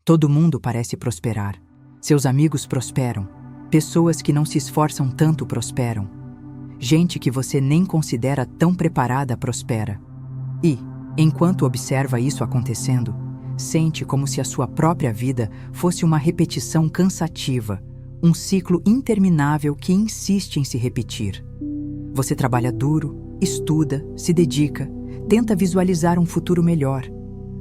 Todo mundo parece prosperar. Seus amigos prosperam. Pessoas que não se esforçam tanto prosperam. Gente que você nem considera tão preparada prospera. E, enquanto observa isso acontecendo, sente como se a sua própria vida fosse uma repetição cansativa, um ciclo interminável que insiste em se repetir. Você trabalha duro, estuda, se dedica, tenta visualizar um futuro melhor,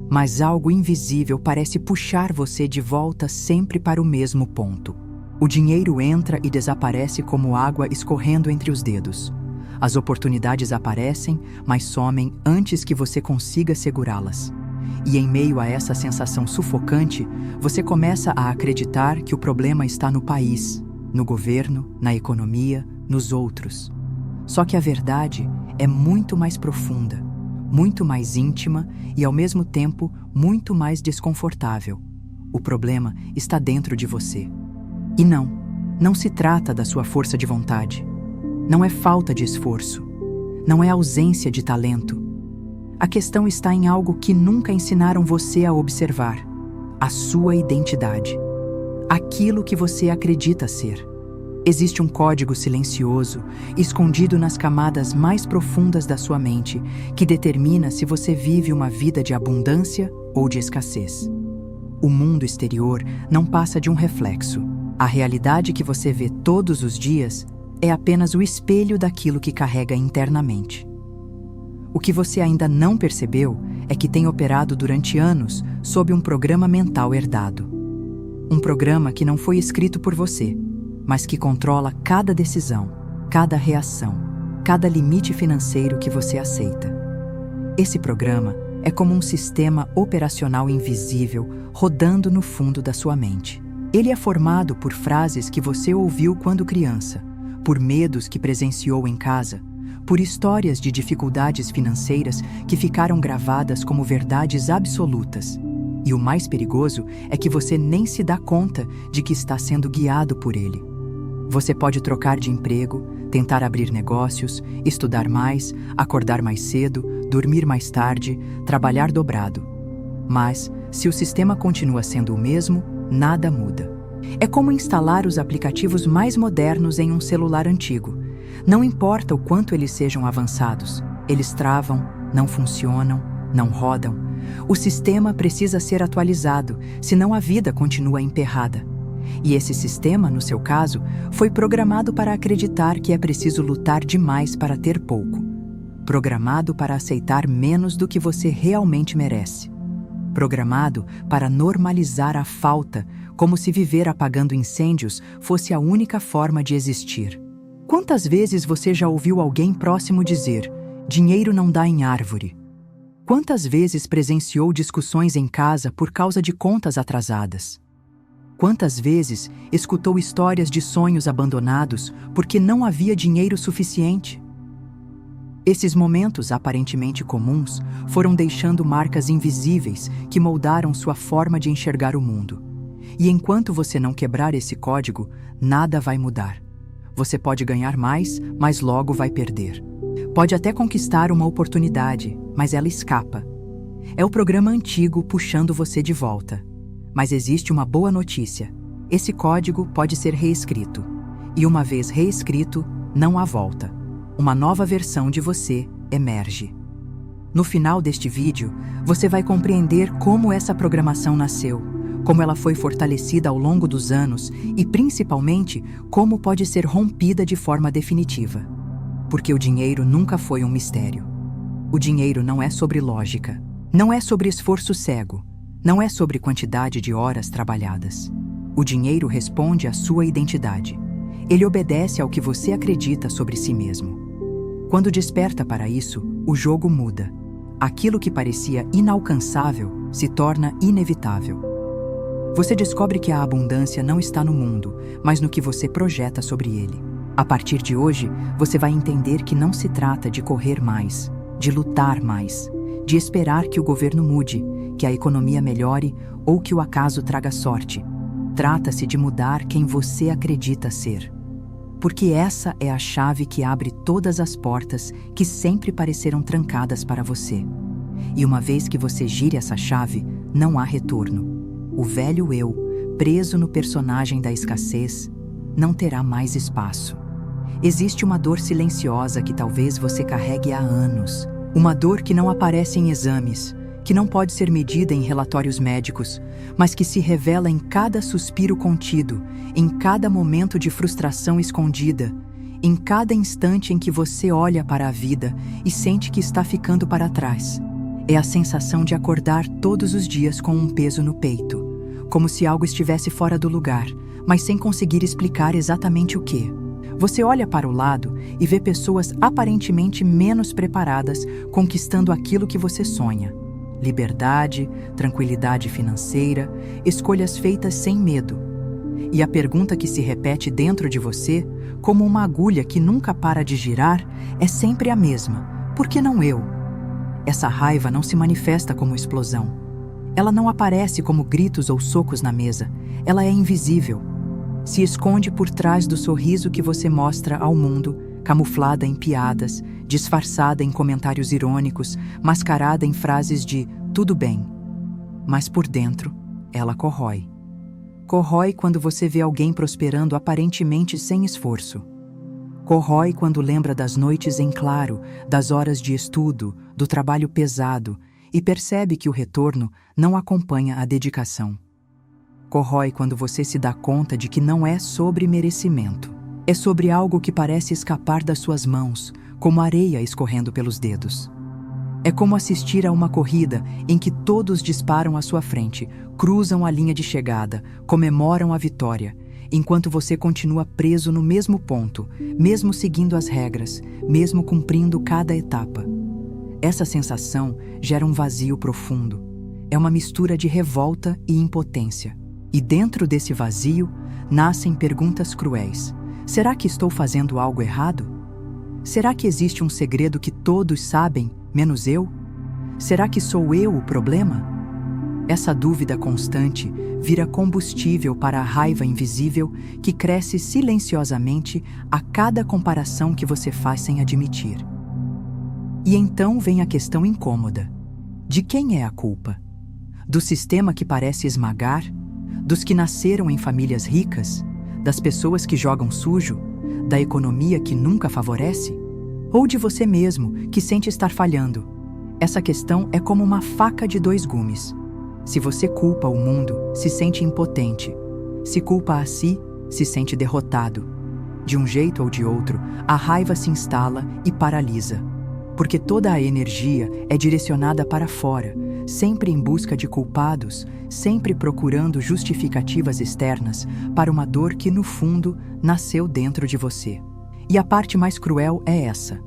mas algo invisível parece puxar você de volta sempre para o mesmo ponto. O dinheiro entra e desaparece como água escorrendo entre os dedos. As oportunidades aparecem, mas somem antes que você consiga segurá-las. E em meio a essa sensação sufocante, você começa a acreditar que o problema está no país, no governo, na economia, nos outros. Só que a verdade é muito mais profunda, muito mais íntima e, ao mesmo tempo, muito mais desconfortável. O problema está dentro de você. E não se trata da sua força de vontade. Não é falta de esforço. Não é ausência de talento. A questão está em algo que nunca ensinaram você a observar: a sua identidade. Aquilo que você acredita ser. Existe um código silencioso, escondido nas camadas mais profundas da sua mente, que determina se você vive uma vida de abundância ou de escassez. O mundo exterior não passa de um reflexo. A realidade que você vê todos os dias é apenas o espelho daquilo que carrega internamente. O que você ainda não percebeu é que tem operado durante anos sob um programa mental herdado. Um programa que não foi escrito por você, mas que controla cada decisão, cada reação, cada limite financeiro que você aceita. Esse programa é como um sistema operacional invisível rodando no fundo da sua mente. Ele é formado por frases que você ouviu quando criança, por medos que presenciou em casa, por histórias de dificuldades financeiras que ficaram gravadas como verdades absolutas. E o mais perigoso é que você nem se dá conta de que está sendo guiado por ele. Você pode trocar de emprego, tentar abrir negócios, estudar mais, acordar mais cedo, dormir mais tarde, trabalhar dobrado. Mas, se o sistema continua sendo o mesmo, nada muda. É como instalar os aplicativos mais modernos em um celular antigo. Não importa o quanto eles sejam avançados, eles travam, não funcionam, não rodam. O sistema precisa ser atualizado, senão a vida continua emperrada. E esse sistema, no seu caso, foi programado para acreditar que é preciso lutar demais para ter pouco. Programado para aceitar menos do que você realmente merece. Programado para normalizar a falta, como se viver apagando incêndios fosse a única forma de existir. Quantas vezes você já ouviu alguém próximo dizer: dinheiro não dá em árvore? Quantas vezes presenciou discussões em casa por causa de contas atrasadas? Quantas vezes escutou histórias de sonhos abandonados porque não havia dinheiro suficiente? Esses momentos aparentemente comuns foram deixando marcas invisíveis que moldaram sua forma de enxergar o mundo. E enquanto você não quebrar esse código, nada vai mudar. Você pode ganhar mais, mas logo vai perder. Pode até conquistar uma oportunidade, mas ela escapa. É o programa antigo puxando você de volta. Mas existe uma boa notícia: esse código pode ser reescrito. E uma vez reescrito, não há volta. Uma nova versão de você emerge. No final deste vídeo, você vai compreender como essa programação nasceu, como ela foi fortalecida ao longo dos anos e, principalmente, como pode ser rompida de forma definitiva. Porque o dinheiro nunca foi um mistério. O dinheiro não é sobre lógica, não é sobre esforço cego, não é sobre quantidade de horas trabalhadas. O dinheiro responde à sua identidade. Ele obedece ao que você acredita sobre si mesmo. Quando desperta para isso, o jogo muda. Aquilo que parecia inalcançável se torna inevitável. Você descobre que a abundância não está no mundo, mas no que você projeta sobre ele. A partir de hoje, você vai entender que não se trata de correr mais, de lutar mais, de esperar que o governo mude, que a economia melhore ou que o acaso traga sorte. Trata-se de mudar quem você acredita ser. Porque essa é a chave que abre todas as portas que sempre pareceram trancadas para você. E uma vez que você gire essa chave, não há retorno. o velho eu, preso no personagem da escassez, não terá mais espaço. Existe uma dor silenciosa que talvez você carregue há anos. Uma dor que não aparece em exames, que não pode ser medida em relatórios médicos, mas que se revela em cada suspiro contido, em cada momento de frustração escondida, em cada instante em que você olha para a vida e sente que está ficando para trás. É a sensação de acordar todos os dias com um peso no peito, como se algo estivesse fora do lugar, mas sem conseguir explicar exatamente o que. Você olha para o lado e vê pessoas aparentemente menos preparadas conquistando aquilo que você sonha. Liberdade, tranquilidade financeira, escolhas feitas sem medo. E a pergunta que se repete dentro de você, como uma agulha que nunca para de girar, é sempre a mesma: por que não eu? Essa raiva não se manifesta como explosão. Ela não aparece como gritos ou socos na mesa. Ela é invisível. Se esconde por trás do sorriso que você mostra ao mundo, camuflada em piadas, disfarçada em comentários irônicos, mascarada em frases de tudo bem. Mas por dentro, ela corrói. Corrói quando você vê alguém prosperando aparentemente sem esforço. Corrói quando lembra das noites em claro, das horas de estudo, do trabalho pesado e percebe que o retorno não acompanha a dedicação. Corrói quando você se dá conta de que não é sobre merecimento. É sobre algo que parece escapar das suas mãos, como areia escorrendo pelos dedos. É como assistir a uma corrida em que todos disparam à sua frente, cruzam a linha de chegada, comemoram a vitória, enquanto você continua preso no mesmo ponto, mesmo seguindo as regras, mesmo cumprindo cada etapa. Essa sensação gera um vazio profundo. É uma mistura de revolta e impotência. E dentro desse vazio, nascem perguntas cruéis. Será que estou fazendo algo errado? Será que existe um segredo que todos sabem, menos eu? Será que sou eu o problema? Essa dúvida constante vira combustível para a raiva invisível que cresce silenciosamente a cada comparação que você faz sem admitir. E então vem a questão incômoda. De quem é a culpa? Do sistema que parece esmagar? Dos que nasceram em famílias ricas? Das pessoas que jogam sujo? Da economia que nunca favorece? Ou de você mesmo, que sente estar falhando? Essa questão é como uma faca de dois gumes. Se você culpa o mundo, se sente impotente. Se culpa a si, se sente derrotado. De um jeito ou de outro, a raiva se instala e paralisa. Porque toda a energia é direcionada para fora, sempre em busca de culpados, sempre procurando justificativas externas para uma dor que, no fundo, nasceu dentro de você. E a parte mais cruel é essa.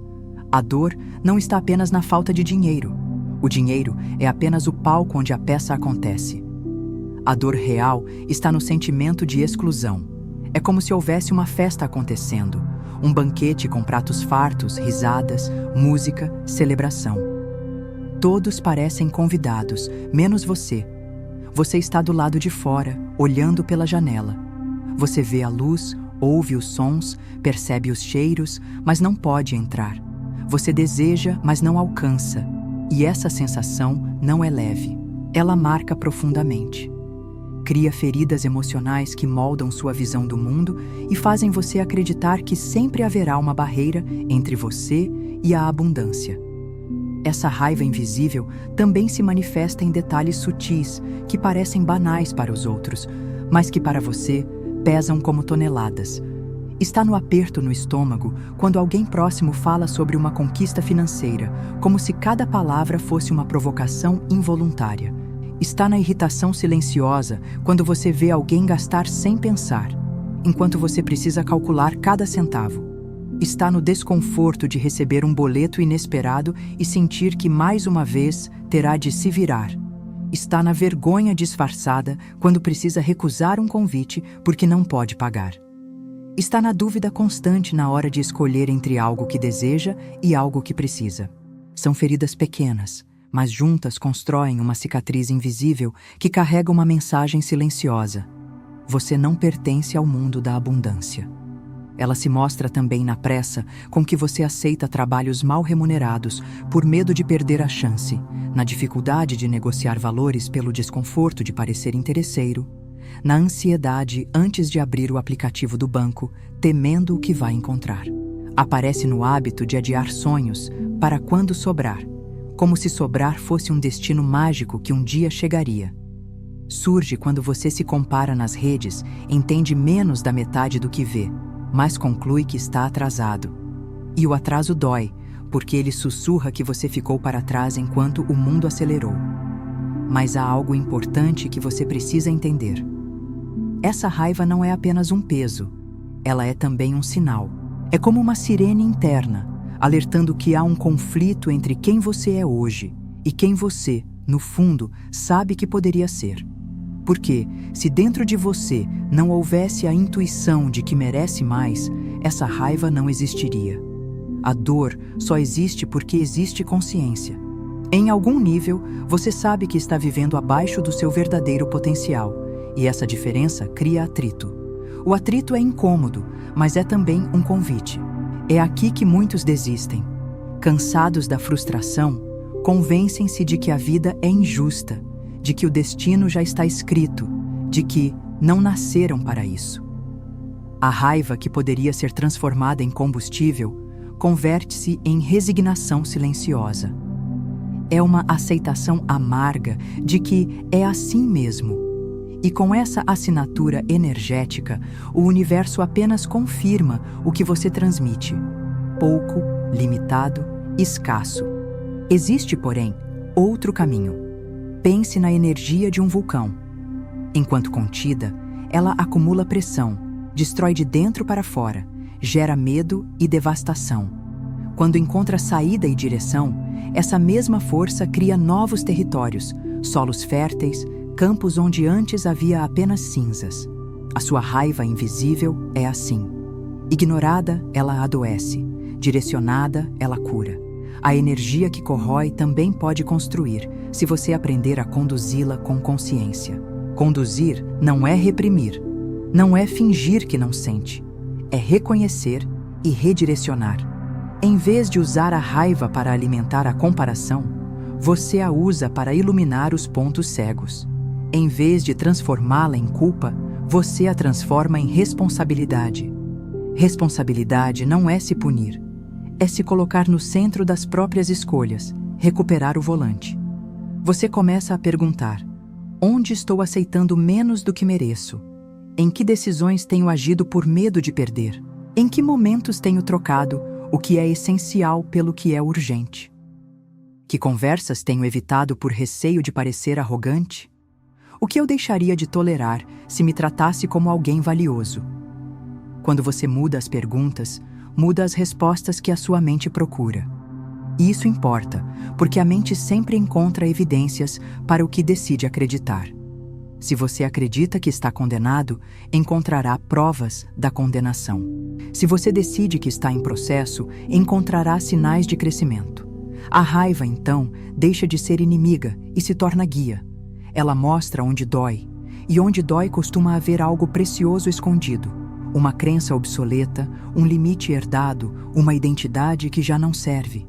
A dor não está apenas na falta de dinheiro. O dinheiro é apenas o palco onde a peça acontece. A dor real está no sentimento de exclusão. É como se houvesse uma festa acontecendo, um banquete com pratos fartos, risadas, música, celebração. Todos parecem convidados, menos você. Você está do lado de fora, olhando pela janela. Você vê a luz, ouve os sons, percebe os cheiros, mas não pode entrar. Você deseja, mas não alcança. E essa sensação não é leve. Ela marca profundamente. Cria feridas emocionais que moldam sua visão do mundo e fazem você acreditar que sempre haverá uma barreira entre você e a abundância. Essa raiva invisível também se manifesta em detalhes sutis que parecem banais para os outros, mas que para você pesam como toneladas. Está no aperto no estômago quando alguém próximo fala sobre uma conquista financeira, como se cada palavra fosse uma provocação involuntária. Está na irritação silenciosa quando você vê alguém gastar sem pensar, enquanto você precisa calcular cada centavo. Está no desconforto de receber um boleto inesperado e sentir que mais uma vez terá de se virar. Está na vergonha disfarçada quando precisa recusar um convite porque não pode pagar. Está na dúvida constante na hora de escolher entre algo que deseja e algo que precisa. São feridas pequenas, mas juntas constroem uma cicatriz invisível que carrega uma mensagem silenciosa. Você não pertence ao mundo da abundância. Ela se mostra também na pressa com que você aceita trabalhos mal remunerados por medo de perder a chance, na dificuldade de negociar valores pelo desconforto de parecer interesseiro, na ansiedade antes de abrir o aplicativo do banco, temendo o que vai encontrar. Aparece no hábito de adiar sonhos para quando sobrar, como se sobrar fosse um destino mágico que um dia chegaria. Surge quando você se compara nas redes, entende menos da metade do que vê, mas conclui que está atrasado. E o atraso dói, porque ele sussurra que você ficou para trás enquanto o mundo acelerou. Mas há algo importante que você precisa entender. Essa raiva não é apenas um peso, ela é também um sinal. É como uma sirene interna, alertando que há um conflito entre quem você é hoje e quem você, no fundo, sabe que poderia ser. Porque, se dentro de você não houvesse a intuição de que merece mais, essa raiva não existiria. A dor só existe porque existe consciência. Em algum nível, você sabe que está vivendo abaixo do seu verdadeiro potencial, e essa diferença cria atrito. O atrito é incômodo, mas é também um convite. É aqui que muitos desistem. Cansados da frustração, convencem-se de que a vida é injusta, de que o destino já está escrito, de que não nasceram para isso. A raiva que poderia ser transformada em combustível converte-se em resignação silenciosa. É uma aceitação amarga de que é assim mesmo. E com essa assinatura energética, o universo apenas confirma o que você transmite. Pouco, limitado, escasso. Existe, porém, outro caminho. Pense na energia de um vulcão. Enquanto contida, ela acumula pressão, destrói de dentro para fora, gera medo e devastação. Quando encontra saída e direção, essa mesma força cria novos territórios, solos férteis, campos onde antes havia apenas cinzas. A sua raiva invisível é assim. Ignorada, ela adoece. Direcionada, ela cura. A energia que corrói também pode construir, se você aprender a conduzi-la com consciência. Conduzir não é reprimir, não é fingir que não sente. É reconhecer e redirecionar. Em vez de usar a raiva para alimentar a comparação, você a usa para iluminar os pontos cegos. Em vez de transformá-la em culpa, você a transforma em responsabilidade. Responsabilidade não é se punir, é se colocar no centro das próprias escolhas, recuperar o volante. Você começa a perguntar: onde estou aceitando menos do que mereço? Em que decisões tenho agido por medo de perder? Em que momentos tenho trocado o que é essencial pelo que é urgente? Que conversas tenho evitado por receio de parecer arrogante? O que eu deixaria de tolerar se me tratasse como alguém valioso? Quando você muda as perguntas, muda as respostas que a sua mente procura. E isso importa, porque a mente sempre encontra evidências para o que decide acreditar. Se você acredita que está condenado, encontrará provas da condenação. Se você decide que está em processo, encontrará sinais de crescimento. A raiva, então, deixa de ser inimiga e se torna guia. Ela mostra onde dói, e onde dói costuma haver algo precioso escondido. Uma crença obsoleta, um limite herdado, uma identidade que já não serve.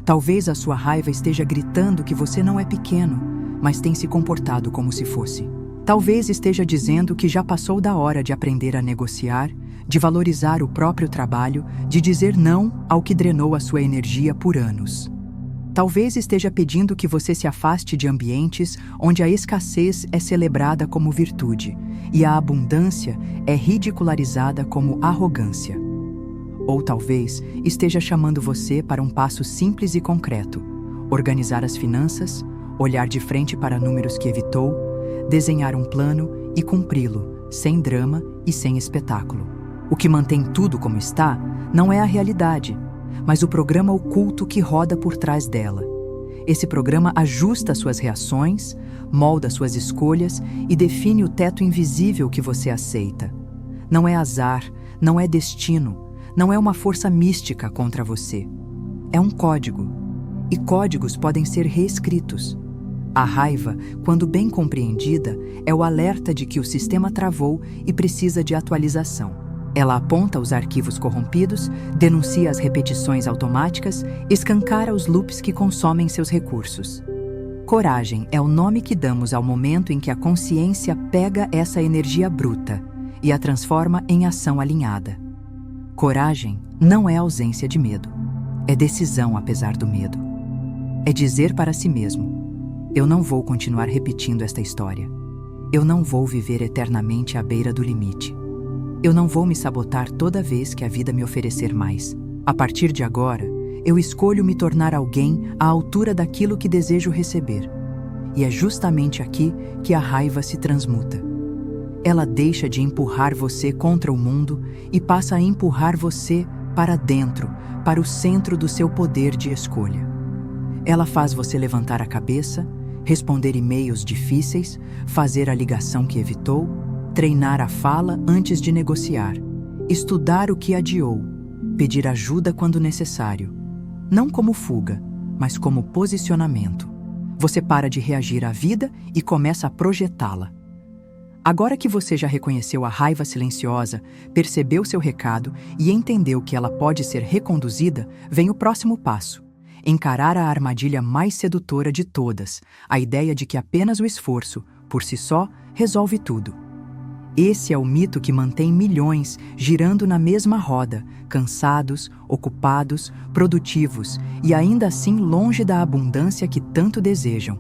Talvez a sua raiva esteja gritando que você não é pequeno, mas tem se comportado como se fosse. Talvez esteja dizendo que já passou da hora de aprender a negociar, de valorizar o próprio trabalho, de dizer não ao que drenou a sua energia por anos. Talvez esteja pedindo que você se afaste de ambientes onde a escassez é celebrada como virtude e a abundância é ridicularizada como arrogância. Ou talvez esteja chamando você para um passo simples e concreto: organizar as finanças, olhar de frente para números que evitou, desenhar um plano e cumpri-lo, sem drama e sem espetáculo. O que mantém tudo como está não é a realidade, mas o programa oculto que roda por trás dela. Esse programa ajusta suas reações, molda suas escolhas e define o teto invisível que você aceita. Não é azar, não é destino, não é uma força mística contra você. É um código. E códigos podem ser reescritos. A raiva, quando bem compreendida, é o alerta de que o sistema travou e precisa de atualização. Ela aponta os arquivos corrompidos, denuncia as repetições automáticas, escancara os loops que consomem seus recursos. Coragem é o nome que damos ao momento em que a consciência pega essa energia bruta e a transforma em ação alinhada. Coragem não é ausência de medo, é decisão apesar do medo. É dizer para si mesmo: eu não vou continuar repetindo esta história. Eu não vou viver eternamente à beira do limite. Eu não vou me sabotar toda vez que a vida me oferecer mais. A partir de agora, eu escolho me tornar alguém à altura daquilo que desejo receber. E é justamente aqui que a raiva se transmuta. Ela deixa de empurrar você contra o mundo e passa a empurrar você para dentro, para o centro do seu poder de escolha. Ela faz você levantar a cabeça, responder e-mails difíceis, fazer a ligação que evitou, treinar a fala antes de negociar, estudar o que adiou, pedir ajuda quando necessário. Não como fuga, mas como posicionamento. Você para de reagir à vida e começa a projetá-la. Agora que você já reconheceu a raiva silenciosa, percebeu seu recado e entendeu que ela pode ser reconduzida, vem o próximo passo: encarar a armadilha mais sedutora de todas, a ideia de que apenas o esforço, por si só, resolve tudo. Esse é o mito que mantém milhões girando na mesma roda, cansados, ocupados, produtivos e ainda assim longe da abundância que tanto desejam.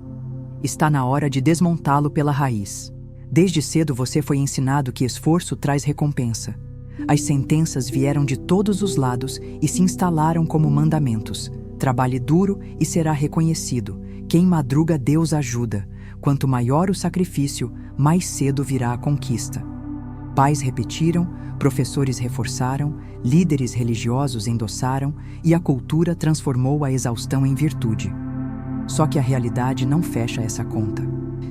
Está na hora de desmontá-lo pela raiz. Desde cedo você foi ensinado que esforço traz recompensa. As sentenças vieram de todos os lados e se instalaram como mandamentos. Trabalhe duro e será reconhecido. Quem madruga, Deus ajuda. Quanto maior o sacrifício, mais cedo virá a conquista. Pais repetiram, professores reforçaram, líderes religiosos endossaram e a cultura transformou a exaustão em virtude. Só que a realidade não fecha essa conta.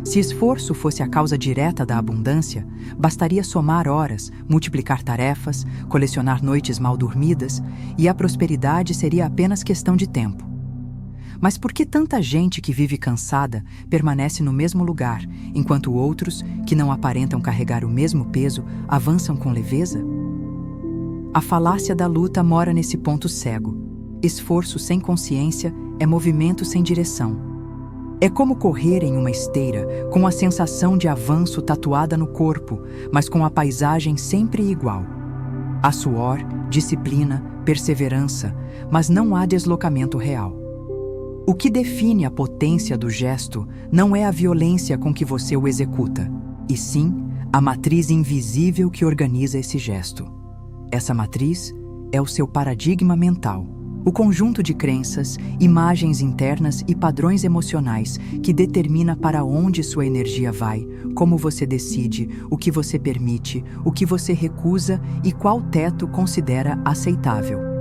Se esforço fosse a causa direta da abundância, bastaria somar horas, multiplicar tarefas, colecionar noites mal dormidas e a prosperidade seria apenas questão de tempo. Mas por que tanta gente que vive cansada permanece no mesmo lugar, enquanto outros, que não aparentam carregar o mesmo peso, avançam com leveza? A falácia da luta mora nesse ponto cego. Esforço sem consciência é movimento sem direção. É como correr em uma esteira, com a sensação de avanço tatuada no corpo, mas com a paisagem sempre igual. Há suor, disciplina, perseverança, mas não há deslocamento real. O que define a potência do gesto não é a violência com que você o executa, e sim a matriz invisível que organiza esse gesto. Essa matriz é o seu paradigma mental, o conjunto de crenças, imagens internas e padrões emocionais que determina para onde sua energia vai, como você decide, o que você permite, o que você recusa e qual teto considera aceitável.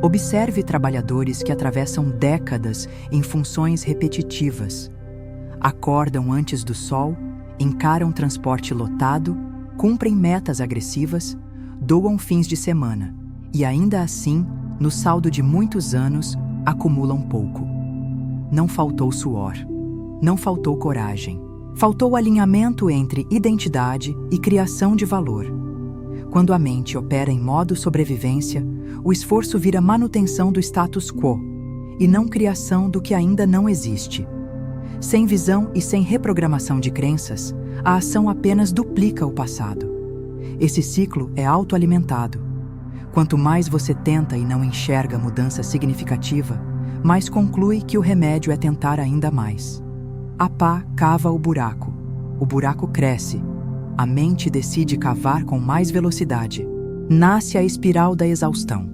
Observe trabalhadores que atravessam décadas em funções repetitivas. Acordam antes do sol, encaram transporte lotado, cumprem metas agressivas, doam fins de semana e ainda assim, no saldo de muitos anos, acumulam pouco. Não faltou suor, não faltou coragem, faltou alinhamento entre identidade e criação de valor. Quando a mente opera em modo sobrevivência, o esforço vira manutenção do status quo e não criação do que ainda não existe. Sem visão e sem reprogramação de crenças, a ação apenas duplica o passado. Esse ciclo é autoalimentado. Quanto mais você tenta e não enxerga mudança significativa, mais conclui que o remédio é tentar ainda mais. A pá cava o buraco cresce, a mente decide cavar com mais velocidade. Nasce a espiral da exaustão.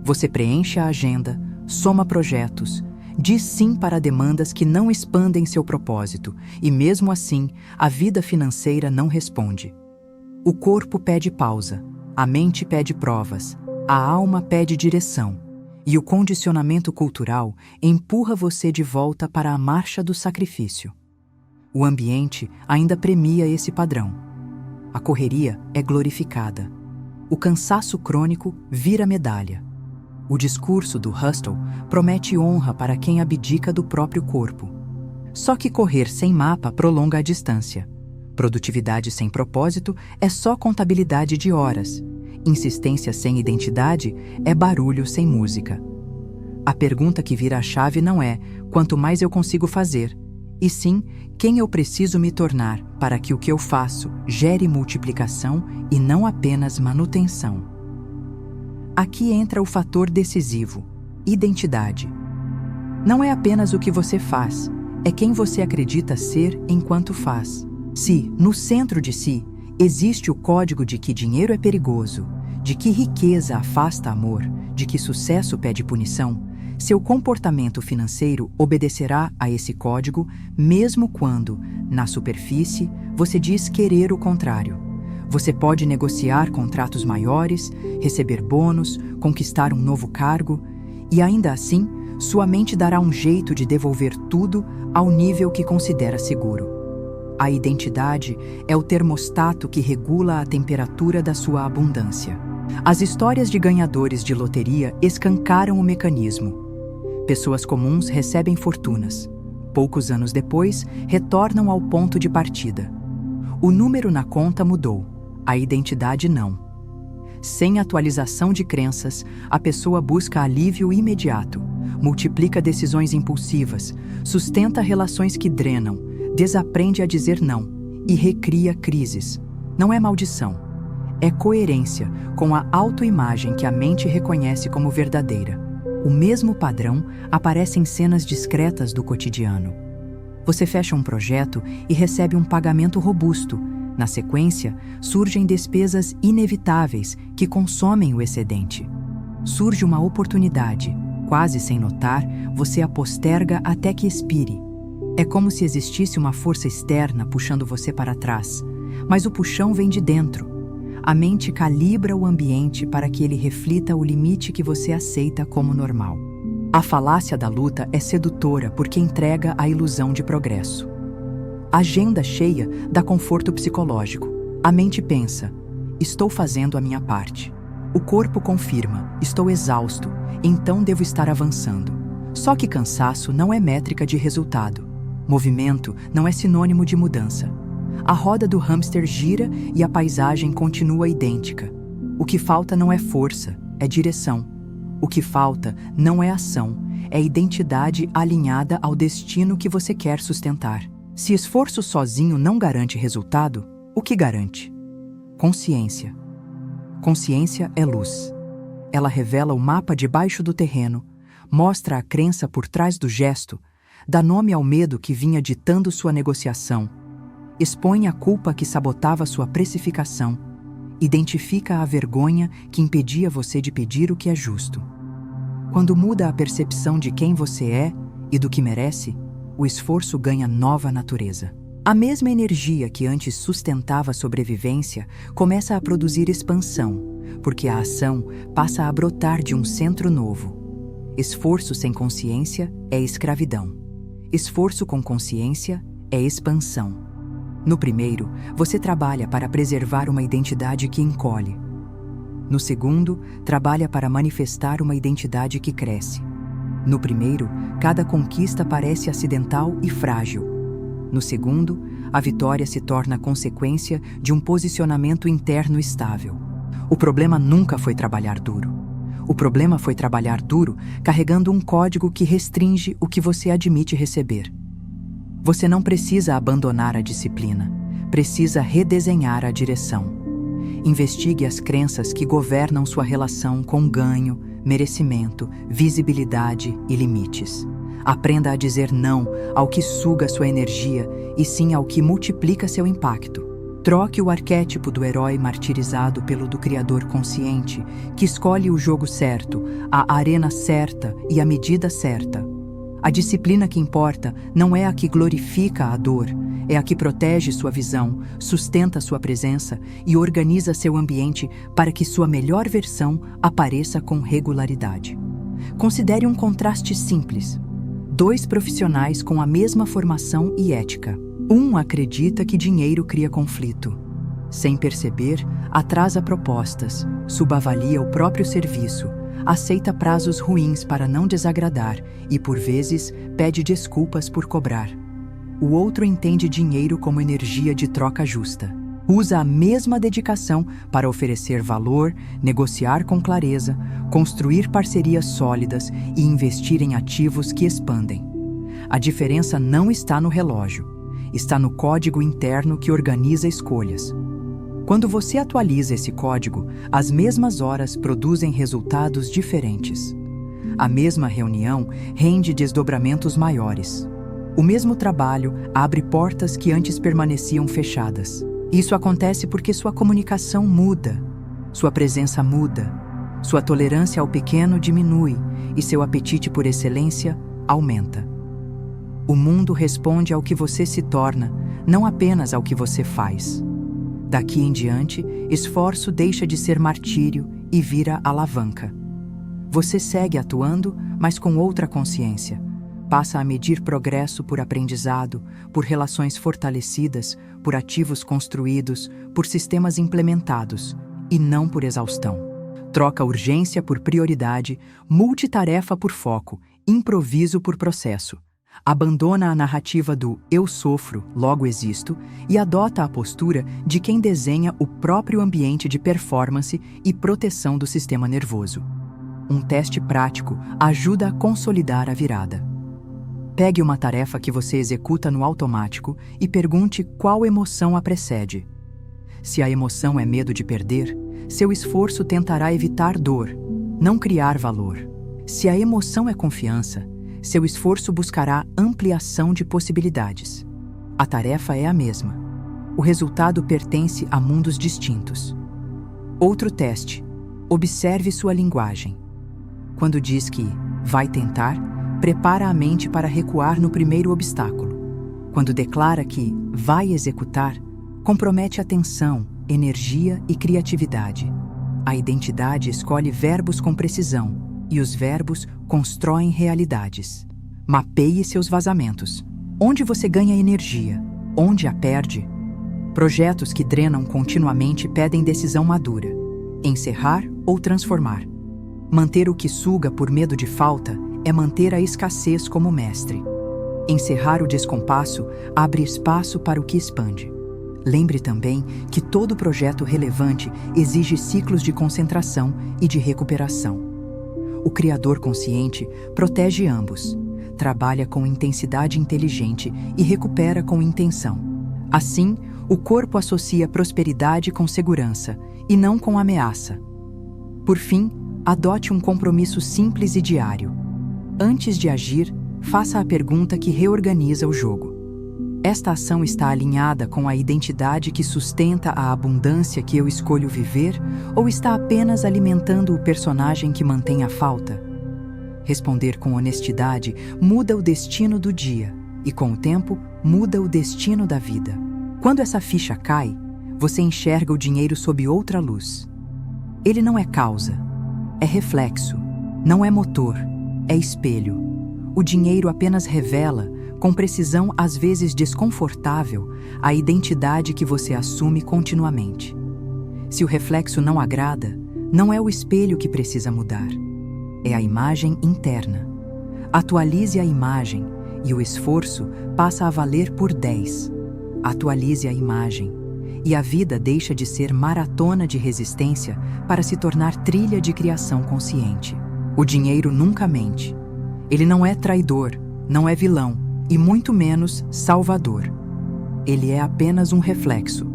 Você preenche a agenda, soma projetos, diz sim para demandas que não expandem seu propósito e, mesmo assim, a vida financeira não responde. O corpo pede pausa, a mente pede provas, a alma pede direção e o condicionamento cultural empurra você de volta para a marcha do sacrifício. O ambiente ainda premia esse padrão. A correria é glorificada. O cansaço crônico vira medalha. O discurso do hustle promete honra para quem abdica do próprio corpo. Só que correr sem mapa prolonga a distância. Produtividade sem propósito é só contabilidade de horas. Insistência sem identidade é barulho sem música. A pergunta que vira a chave não é quanto mais eu consigo fazer, e sim quem eu preciso me tornar para que o que eu faço gere multiplicação e não apenas manutenção. Aqui entra o fator decisivo: identidade. Não é apenas o que você faz, é quem você acredita ser enquanto faz. Se, no centro de si, existe o código de que dinheiro é perigoso, de que riqueza afasta amor, de que sucesso pede punição, seu comportamento financeiro obedecerá a esse código, mesmo quando, na superfície, você diz querer o contrário. Você pode negociar contratos maiores, receber bônus, conquistar um novo cargo, e ainda assim, sua mente dará um jeito de devolver tudo ao nível que considera seguro. A identidade é o termostato que regula a temperatura da sua abundância. As histórias de ganhadores de loteria escancaram o mecanismo. Pessoas comuns recebem fortunas. Poucos anos depois, retornam ao ponto de partida. O número na conta mudou, a identidade não. Sem atualização de crenças, a pessoa busca alívio imediato, multiplica decisões impulsivas, sustenta relações que drenam, desaprende a dizer não e recria crises. Não é maldição, é coerência com a autoimagem que a mente reconhece como verdadeira. O mesmo padrão aparece em cenas discretas do cotidiano. Você fecha um projeto e recebe um pagamento robusto. Na sequência, surgem despesas inevitáveis que consomem o excedente. Surge uma oportunidade. Quase sem notar, você a posterga até que expire. É como se existisse uma força externa puxando você para trás, mas o puxão vem de dentro. A mente calibra o ambiente para que ele reflita o limite que você aceita como normal. A falácia da luta é sedutora porque entrega a ilusão de progresso. A agenda cheia dá conforto psicológico. A mente pensa: estou fazendo a minha parte. O corpo confirma: estou exausto, então devo estar avançando. Só que cansaço não é métrica de resultado. Movimento não é sinônimo de mudança. A roda do hamster gira e a paisagem continua idêntica. O que falta não é força, é direção. O que falta não é ação, é identidade alinhada ao destino que você quer sustentar. Se esforço sozinho não garante resultado, o que garante? Consciência. Consciência é luz. Ela revela o mapa debaixo do terreno, mostra a crença por trás do gesto, dá nome ao medo que vinha ditando sua negociação, expõe a culpa que sabotava sua precificação, identifica a vergonha que impedia você de pedir o que é justo. Quando muda a percepção de quem você é e do que merece, o esforço ganha nova natureza. A mesma energia que antes sustentava a sobrevivência começa a produzir expansão, porque a ação passa a brotar de um centro novo. Esforço sem consciência é escravidão. Esforço com consciência é expansão. No primeiro, você trabalha para preservar uma identidade que encolhe. No segundo, trabalha para manifestar uma identidade que cresce. No primeiro, cada conquista parece acidental e frágil. No segundo, a vitória se torna consequência de um posicionamento interno estável. O problema nunca foi trabalhar duro. O problema foi trabalhar duro carregando um código que restringe o que você admite receber. Você não precisa abandonar a disciplina, precisa redesenhar a direção. Investigue as crenças que governam sua relação com ganho, merecimento, visibilidade e limites. Aprenda a dizer não ao que suga sua energia e sim ao que multiplica seu impacto. Troque o arquétipo do herói martirizado pelo do criador consciente, que escolhe o jogo certo, a arena certa e a medida certa. A disciplina que importa não é a que glorifica a dor, é a que protege sua visão, sustenta sua presença e organiza seu ambiente para que sua melhor versão apareça com regularidade. Considere um contraste simples. 2 profissionais com a mesma formação e ética. Um acredita que dinheiro cria conflito. Sem perceber, atrasa propostas, subavalia o próprio serviço, aceita prazos ruins para não desagradar e, por vezes, pede desculpas por cobrar. O outro entende dinheiro como energia de troca justa. Usa a mesma dedicação para oferecer valor, negociar com clareza, construir parcerias sólidas e investir em ativos que expandem. A diferença não está no relógio, está no código interno que organiza escolhas. Quando você atualiza esse código, as mesmas horas produzem resultados diferentes. A mesma reunião rende desdobramentos maiores. O mesmo trabalho abre portas que antes permaneciam fechadas. Isso acontece porque sua comunicação muda, sua presença muda, sua tolerância ao pequeno diminui e seu apetite por excelência aumenta. O mundo responde ao que você se torna, não apenas ao que você faz. Daqui em diante, esforço deixa de ser martírio e vira alavanca. Você segue atuando, mas com outra consciência. Passa a medir progresso por aprendizado, por relações fortalecidas, por ativos construídos, por sistemas implementados, e não por exaustão. Troca urgência por prioridade, multitarefa por foco, improviso por processo. Abandona a narrativa do "eu sofro, logo existo" e adota a postura de quem desenha o próprio ambiente de performance e proteção do sistema nervoso. Um teste prático ajuda a consolidar a virada. Pegue uma tarefa que você executa no automático e pergunte qual emoção a precede. Se a emoção é medo de perder, seu esforço tentará evitar dor, não criar valor. Se a emoção é confiança, seu esforço buscará ampliação de possibilidades. A tarefa é a mesma. O resultado pertence a mundos distintos. Outro teste. Observe sua linguagem. Quando diz que vai tentar, prepara a mente para recuar no primeiro obstáculo. Quando declara que vai executar, compromete atenção, energia e criatividade. A identidade escolhe verbos com precisão e os verbos constroem realidades. Mapeie seus vazamentos. Onde você ganha energia? Onde a perde? Projetos que drenam continuamente pedem decisão madura. Encerrar ou transformar. Manter o que suga por medo de falta é manter a escassez como mestre. Encerrar o descompasso abre espaço para o que expande. Lembre também que todo projeto relevante exige ciclos de concentração e de recuperação. O criador consciente protege ambos, trabalha com intensidade inteligente e recupera com intenção. Assim, o corpo associa prosperidade com segurança e não com ameaça. Por fim, adote um compromisso simples e diário. Antes de agir, faça a pergunta que reorganiza o jogo. Esta ação está alinhada com a identidade que sustenta a abundância que eu escolho viver ou está apenas alimentando o personagem que mantém a falta? Responder com honestidade muda o destino do dia e, com o tempo, muda o destino da vida. Quando essa ficha cai, você enxerga o dinheiro sob outra luz. Ele não é causa, é reflexo, não é motor, é espelho. O dinheiro apenas revela, com precisão às vezes desconfortável, a identidade que você assume continuamente. Se o reflexo não agrada, não é o espelho que precisa mudar. É a imagem interna. Atualize a imagem e o esforço passa a valer por 10. Atualize a imagem e a vida deixa de ser maratona de resistência para se tornar trilha de criação consciente. O dinheiro nunca mente. Ele não é traidor, não é vilão e muito menos salvador. Ele é apenas um reflexo.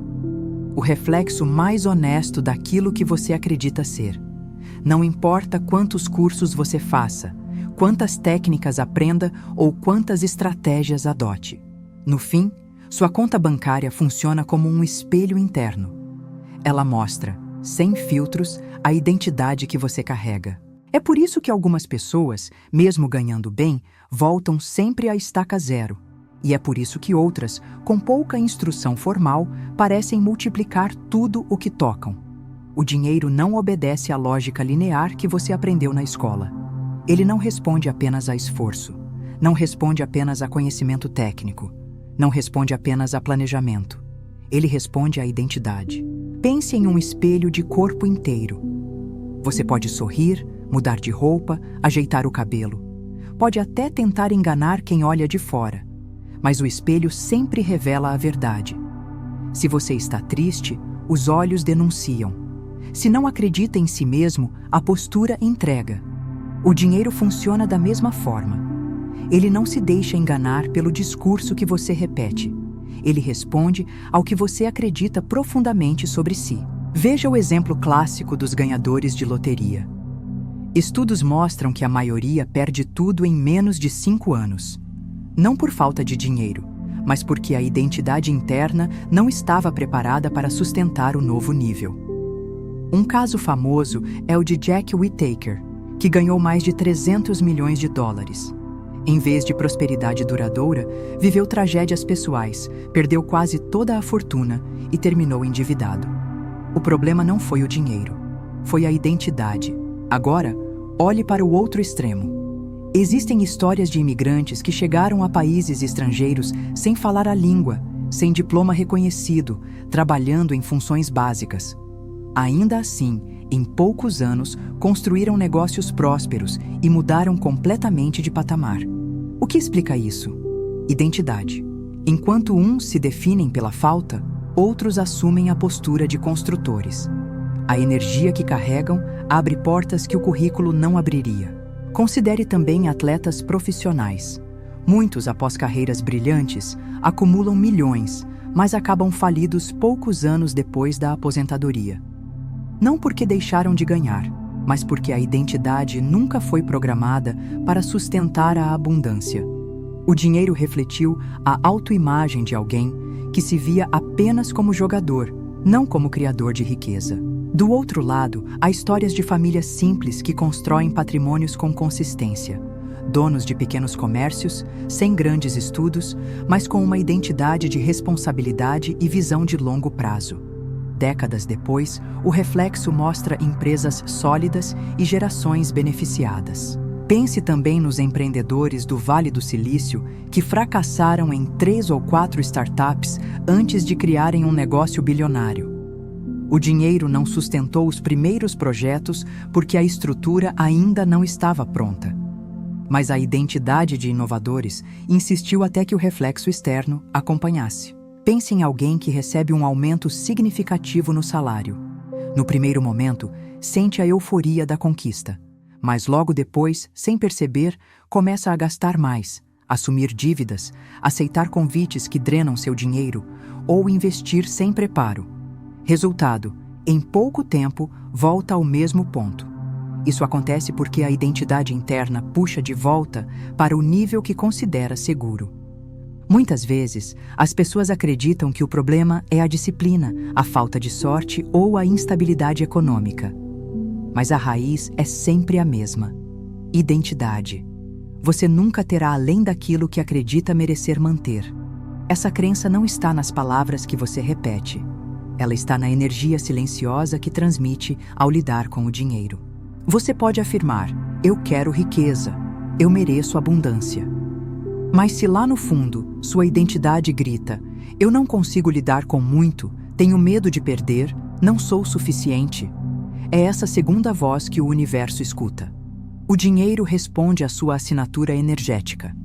O reflexo mais honesto daquilo que você acredita ser. Não importa quantos cursos você faça, quantas técnicas aprenda ou quantas estratégias adote. No fim, sua conta bancária funciona como um espelho interno. Ela mostra, sem filtros, a identidade que você carrega. É por isso que algumas pessoas, mesmo ganhando bem, voltam sempre à estaca zero. E é por isso que outras, com pouca instrução formal, parecem multiplicar tudo o que tocam. O dinheiro não obedece à lógica linear que você aprendeu na escola. Ele não responde apenas a esforço, não responde apenas a conhecimento técnico, não responde apenas a planejamento. Ele responde à identidade. Pense em um espelho de corpo inteiro. Você pode sorrir, mudar de roupa, ajeitar o cabelo. Pode até tentar enganar quem olha de fora, mas o espelho sempre revela a verdade. Se você está triste, os olhos denunciam. Se não acredita em si mesmo, a postura entrega. O dinheiro funciona da mesma forma. Ele não se deixa enganar pelo discurso que você repete. Ele responde ao que você acredita profundamente sobre si. Veja o exemplo clássico dos ganhadores de loteria. Estudos mostram que a maioria perde tudo em menos de 5 anos. Não por falta de dinheiro, mas porque a identidade interna não estava preparada para sustentar o novo nível. Um caso famoso é o de Jack Whittaker, que ganhou mais de 300 milhões de dólares. Em vez de prosperidade duradoura, viveu tragédias pessoais, perdeu quase toda a fortuna e terminou endividado. O problema não foi o dinheiro, foi a identidade. Agora, olhe para o outro extremo. Existem histórias de imigrantes que chegaram a países estrangeiros sem falar a língua, sem diploma reconhecido, trabalhando em funções básicas. Ainda assim, em poucos anos, construíram negócios prósperos e mudaram completamente de patamar. O que explica isso? Identidade. Enquanto uns se definem pela falta, outros assumem a postura de construtores. A energia que carregam abre portas que o currículo não abriria. Considere também atletas profissionais. Muitos, após carreiras brilhantes, acumulam milhões, mas acabam falidos poucos anos depois da aposentadoria. Não porque deixaram de ganhar, mas porque a identidade nunca foi programada para sustentar a abundância. O dinheiro refletiu a autoimagem de alguém que se via apenas como jogador, não como criador de riqueza. Do outro lado, há histórias de famílias simples que constroem patrimônios com consistência. Donos de pequenos comércios, sem grandes estudos, mas com uma identidade de responsabilidade e visão de longo prazo. Décadas depois, o reflexo mostra empresas sólidas e gerações beneficiadas. Pense também nos empreendedores do Vale do Silício que fracassaram em 3 ou 4 startups antes de criarem um negócio bilionário. O dinheiro não sustentou os primeiros projetos porque a estrutura ainda não estava pronta. Mas a identidade de inovadores insistiu até que o reflexo externo acompanhasse. Pense em alguém que recebe um aumento significativo no salário. No primeiro momento, sente a euforia da conquista, mas logo depois, sem perceber, começa a gastar mais, assumir dívidas, aceitar convites que drenam seu dinheiro ou investir sem preparo. Resultado, em pouco tempo, volta ao mesmo ponto. Isso acontece porque a identidade interna puxa de volta para o nível que considera seguro. Muitas vezes, as pessoas acreditam que o problema é a disciplina, a falta de sorte ou a instabilidade econômica. Mas a raiz é sempre a mesma: identidade. Você nunca terá além daquilo que acredita merecer manter. Essa crença não está nas palavras que você repete. Ela está na energia silenciosa que transmite ao lidar com o dinheiro. Você pode afirmar: eu quero riqueza, eu mereço abundância. Mas se lá no fundo, sua identidade grita: eu não consigo lidar com muito, tenho medo de perder, não sou suficiente. É essa segunda voz que o universo escuta. O dinheiro responde à sua assinatura energética.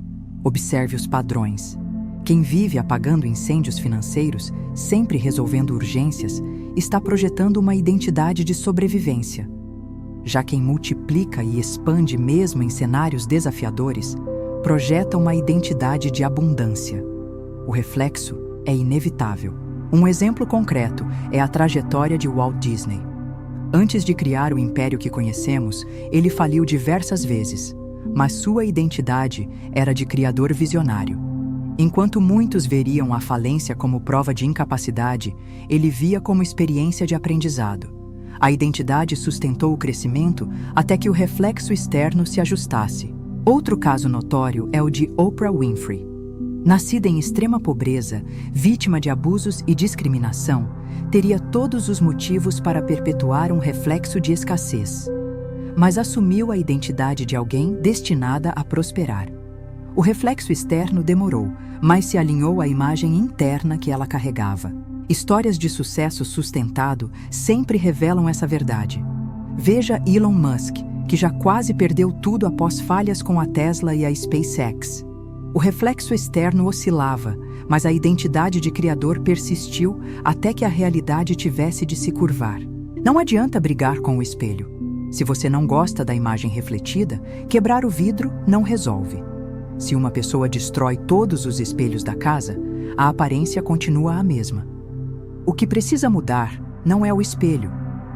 Observe os padrões. Quem vive apagando incêndios financeiros, sempre resolvendo urgências, está projetando uma identidade de sobrevivência. Já quem multiplica e expande mesmo em cenários desafiadores, projeta uma identidade de abundância. O reflexo é inevitável. Um exemplo concreto é a trajetória de Walt Disney. Antes de criar o império que conhecemos, ele faliu diversas vezes, mas sua identidade era de criador visionário. Enquanto muitos veriam a falência como prova de incapacidade, ele via como experiência de aprendizado. A identidade sustentou o crescimento até que o reflexo externo se ajustasse. Outro caso notório é o de Oprah Winfrey. Nascida em extrema pobreza, vítima de abusos e discriminação, teria todos os motivos para perpetuar um reflexo de escassez. Mas assumiu a identidade de alguém destinada a prosperar. O reflexo externo demorou, mas se alinhou à imagem interna que ela carregava. Histórias de sucesso sustentado sempre revelam essa verdade. Veja Elon Musk, que já quase perdeu tudo após falhas com a Tesla e a SpaceX. O reflexo externo oscilava, mas a identidade de criador persistiu até que a realidade tivesse de se curvar. Não adianta brigar com o espelho. Se você não gosta da imagem refletida, quebrar o vidro não resolve. Se uma pessoa destrói todos os espelhos da casa, a aparência continua a mesma. O que precisa mudar não é o espelho,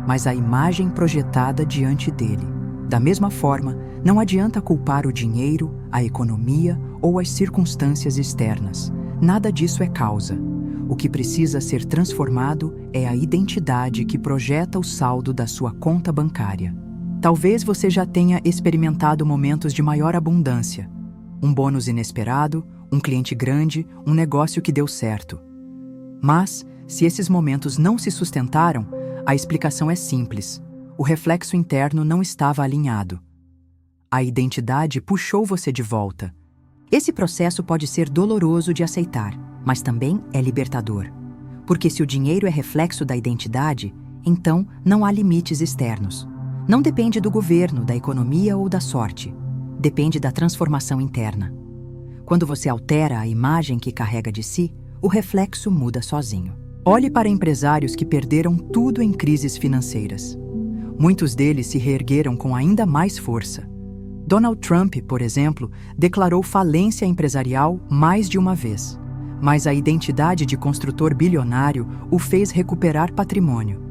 mas a imagem projetada diante dele. Da mesma forma, não adianta culpar o dinheiro, a economia ou as circunstâncias externas. Nada disso é causa. O que precisa ser transformado é a identidade que projeta o saldo da sua conta bancária. Talvez você já tenha experimentado momentos de maior abundância. Um bônus inesperado, um cliente grande, um negócio que deu certo. Mas, se esses momentos não se sustentaram, a explicação é simples. O reflexo interno não estava alinhado. A identidade puxou você de volta. Esse processo pode ser doloroso de aceitar, mas também é libertador. Porque se o dinheiro é reflexo da identidade, então não há limites externos. Não depende do governo, da economia ou da sorte. Depende da transformação interna. Quando você altera a imagem que carrega de si, o reflexo muda sozinho. Olhe para empresários que perderam tudo em crises financeiras. Muitos deles se reergueram com ainda mais força. Donald Trump, por exemplo, declarou falência empresarial mais de uma vez. Mas a identidade de construtor bilionário o fez recuperar patrimônio.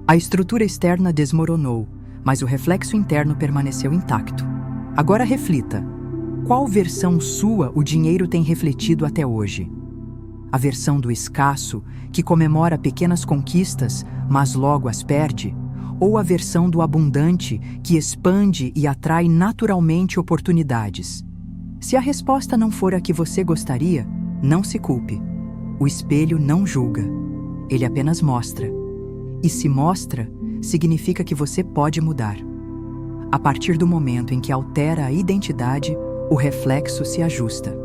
A estrutura externa desmoronou, mas o reflexo interno permaneceu intacto. Agora reflita: qual versão sua o dinheiro tem refletido até hoje? A versão do escasso, que comemora pequenas conquistas, mas logo as perde? Ou a versão do abundante, que expande e atrai naturalmente oportunidades? Se a resposta não for a que você gostaria, não se culpe. O espelho não julga. Ele apenas mostra. E se mostra, significa que você pode mudar. A partir do momento em que altera a identidade, o reflexo se ajusta.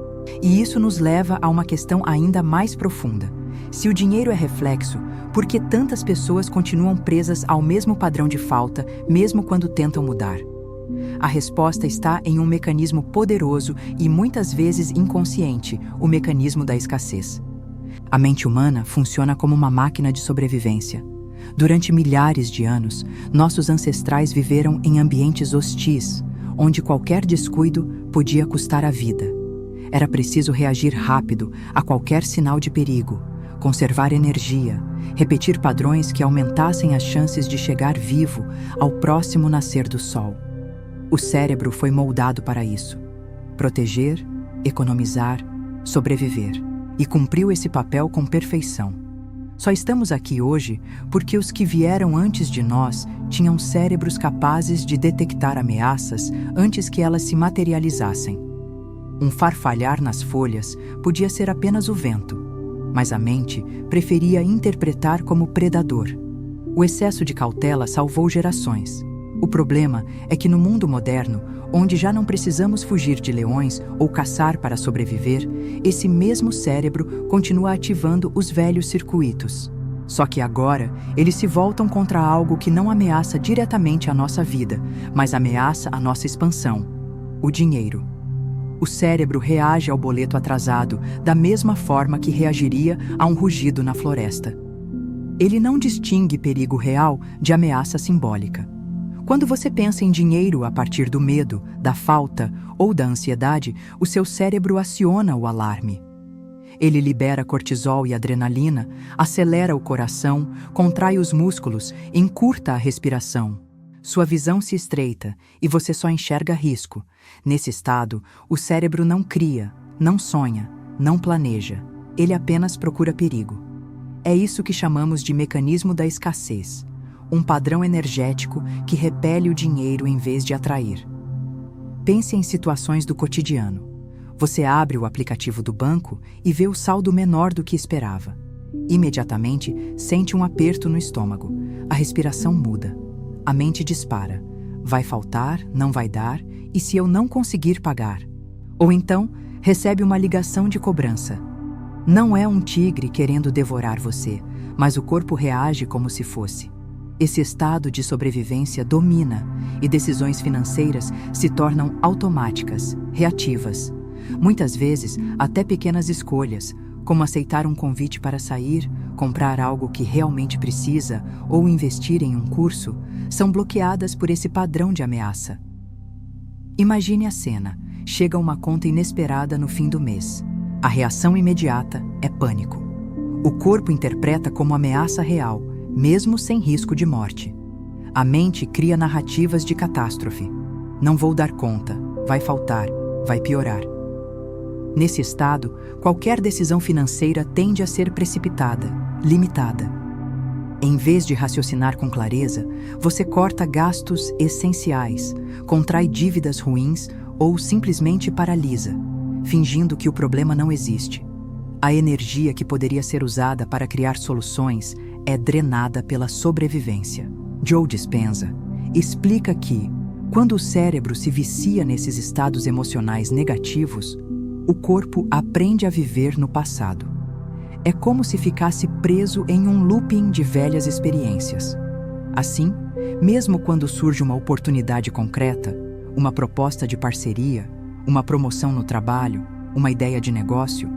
E isso nos leva a uma questão ainda mais profunda. Se o dinheiro é reflexo, por que tantas pessoas continuam presas ao mesmo padrão de falta, mesmo quando tentam mudar? A resposta está em um mecanismo poderoso e muitas vezes inconsciente, o mecanismo da escassez. A mente humana funciona como uma máquina de sobrevivência. Durante milhares de anos, nossos ancestrais viveram em ambientes hostis, onde qualquer descuido podia custar a vida. Era preciso reagir rápido a qualquer sinal de perigo, conservar energia, repetir padrões que aumentassem as chances de chegar vivo ao próximo nascer do sol. O cérebro foi moldado para isso: proteger, economizar, sobreviver. E cumpriu esse papel com perfeição. Só estamos aqui hoje porque os que vieram antes de nós tinham cérebros capazes de detectar ameaças antes que elas se materializassem. Um farfalhar nas folhas podia ser apenas o vento, mas a mente preferia interpretar como predador. O excesso de cautela salvou gerações. O problema é que no mundo moderno, onde já não precisamos fugir de leões ou caçar para sobreviver, esse mesmo cérebro continua ativando os velhos circuitos. Só que agora, eles se voltam contra algo que não ameaça diretamente a nossa vida, mas ameaça a nossa expansão: o dinheiro. O cérebro reage ao boleto atrasado da mesma forma que reagiria a um rugido na floresta. Ele não distingue perigo real de ameaça simbólica. Quando você pensa em dinheiro a partir do medo, da falta ou da ansiedade, o seu cérebro aciona o alarme. Ele libera cortisol e adrenalina, acelera o coração, contrai os músculos, encurta a respiração. Sua visão se estreita e você só enxerga risco. Nesse estado, o cérebro não cria, não sonha, não planeja. Ele apenas procura perigo. É isso que chamamos de mecanismo da escassez. Um padrão energético que repele o dinheiro em vez de atrair. Pense em situações do cotidiano. Você abre o aplicativo do banco e vê o saldo menor do que esperava. Imediatamente, sente um aperto no estômago. A respiração muda. A mente dispara. Vai faltar, não vai dar, e se eu não conseguir pagar? Ou então, recebe uma ligação de cobrança. Não é um tigre querendo devorar você, mas o corpo reage como se fosse. Esse estado de sobrevivência domina e decisões financeiras se tornam automáticas, reativas. Muitas vezes, até pequenas escolhas, como aceitar um convite para sair, comprar algo que realmente precisa ou investir em um curso, são bloqueadas por esse padrão de ameaça. Imagine a cena. Chega uma conta inesperada no fim do mês. A reação imediata é pânico. O corpo interpreta como ameaça real, mesmo sem risco de morte. A mente cria narrativas de catástrofe. Não vou dar conta, vai faltar, vai piorar. Nesse estado, qualquer decisão financeira tende a ser precipitada, limitada. Em vez de raciocinar com clareza, você corta gastos essenciais, contrai dívidas ruins ou simplesmente paralisa, fingindo que o problema não existe. A energia que poderia ser usada para criar soluções é drenada pela sobrevivência. Joe Dispenza explica que, quando o cérebro se vicia nesses estados emocionais negativos, o corpo aprende a viver no passado. É como se ficasse preso em um looping de velhas experiências. Assim, mesmo quando surge uma oportunidade concreta, uma proposta de parceria, uma promoção no trabalho, uma ideia de negócio,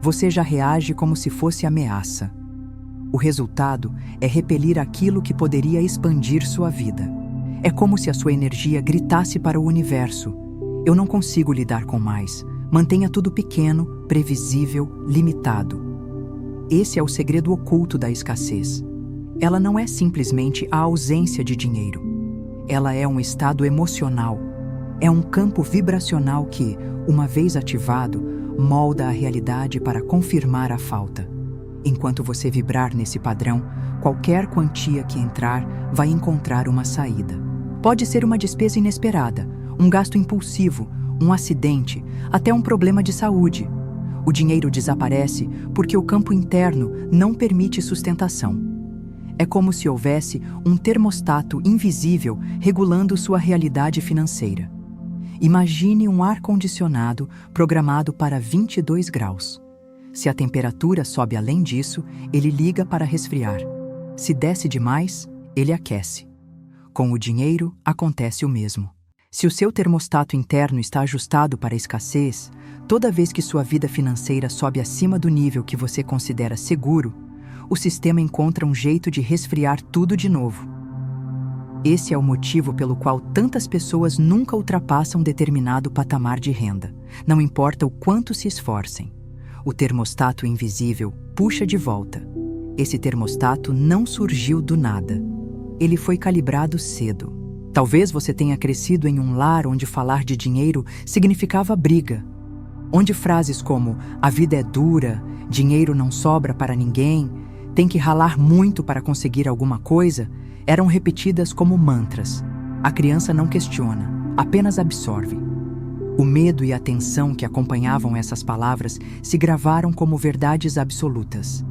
você já reage como se fosse ameaça. O resultado é repelir aquilo que poderia expandir sua vida. É como se a sua energia gritasse para o universo: eu não consigo lidar com mais. Mantenha tudo pequeno, previsível, limitado. Esse é o segredo oculto da escassez. Ela não é simplesmente a ausência de dinheiro. Ela é um estado emocional. É um campo vibracional que, uma vez ativado, molda a realidade para confirmar a falta. Enquanto você vibrar nesse padrão, qualquer quantia que entrar vai encontrar uma saída. Pode ser uma despesa inesperada, um gasto impulsivo, um acidente, até um problema de saúde. O dinheiro desaparece porque o campo interno não permite sustentação. É como se houvesse um termostato invisível regulando sua realidade financeira. Imagine um ar-condicionado programado para 22 graus. Se a temperatura sobe além disso, ele liga para resfriar. Se desce demais, ele aquece. Com o dinheiro, acontece o mesmo. Se o seu termostato interno está ajustado para a escassez, toda vez que sua vida financeira sobe acima do nível que você considera seguro, o sistema encontra um jeito de resfriar tudo de novo. Esse é o motivo pelo qual tantas pessoas nunca ultrapassam determinado patamar de renda, não importa o quanto se esforcem. O termostato invisível puxa de volta. Esse termostato não surgiu do nada. Ele foi calibrado cedo. Talvez você tenha crescido em um lar onde falar de dinheiro significava briga, onde frases como "a vida é dura", "dinheiro não sobra para ninguém", "tem que ralar muito para conseguir alguma coisa", eram repetidas como mantras. A criança não questiona, apenas absorve. O medo e a tensão que acompanhavam essas palavras se gravaram como verdades absolutas.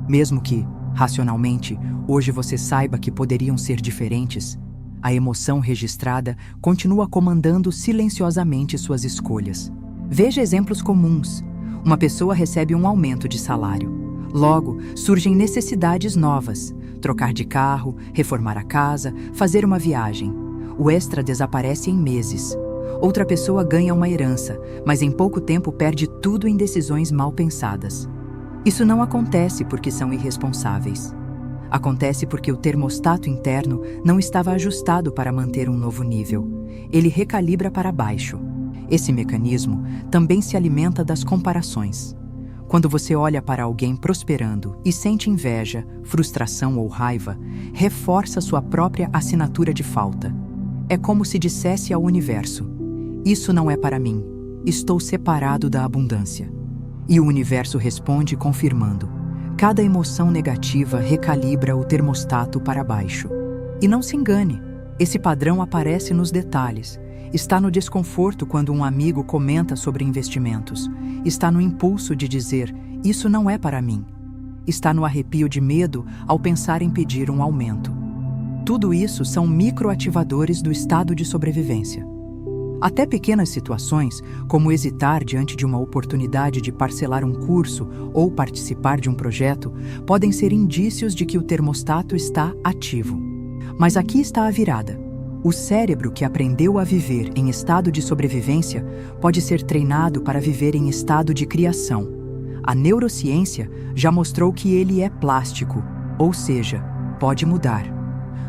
Mesmo que, racionalmente, hoje você saiba que poderiam ser diferentes, a emoção registrada continua comandando silenciosamente suas escolhas. Veja exemplos comuns. Uma pessoa recebe um aumento de salário. Logo, surgem necessidades novas: trocar de carro, reformar a casa, fazer uma viagem. O extra desaparece em meses. Outra pessoa ganha uma herança, mas em pouco tempo perde tudo em decisões mal pensadas. Isso não acontece porque são irresponsáveis. Acontece porque o termostato interno não estava ajustado para manter um novo nível. Ele recalibra para baixo. Esse mecanismo também se alimenta das comparações. Quando você olha para alguém prosperando e sente inveja, frustração ou raiva, reforça sua própria assinatura de falta. É como se dissesse ao universo: isso não é para mim, estou separado da abundância. E o universo responde confirmando: cada emoção negativa recalibra o termostato para baixo. E não se engane, esse padrão aparece nos detalhes. Está no desconforto quando um amigo comenta sobre investimentos. Está no impulso de dizer: isso não é para mim. Está no arrepio de medo ao pensar em pedir um aumento. Tudo isso são microativadores do estado de sobrevivência. Até pequenas situações, como hesitar diante de uma oportunidade de parcelar um curso ou participar de um projeto, podem ser indícios de que o termostato está ativo. Mas aqui está a virada. O cérebro que aprendeu a viver em estado de sobrevivência pode ser treinado para viver em estado de criação. A neurociência já mostrou que ele é plástico, ou seja, pode mudar.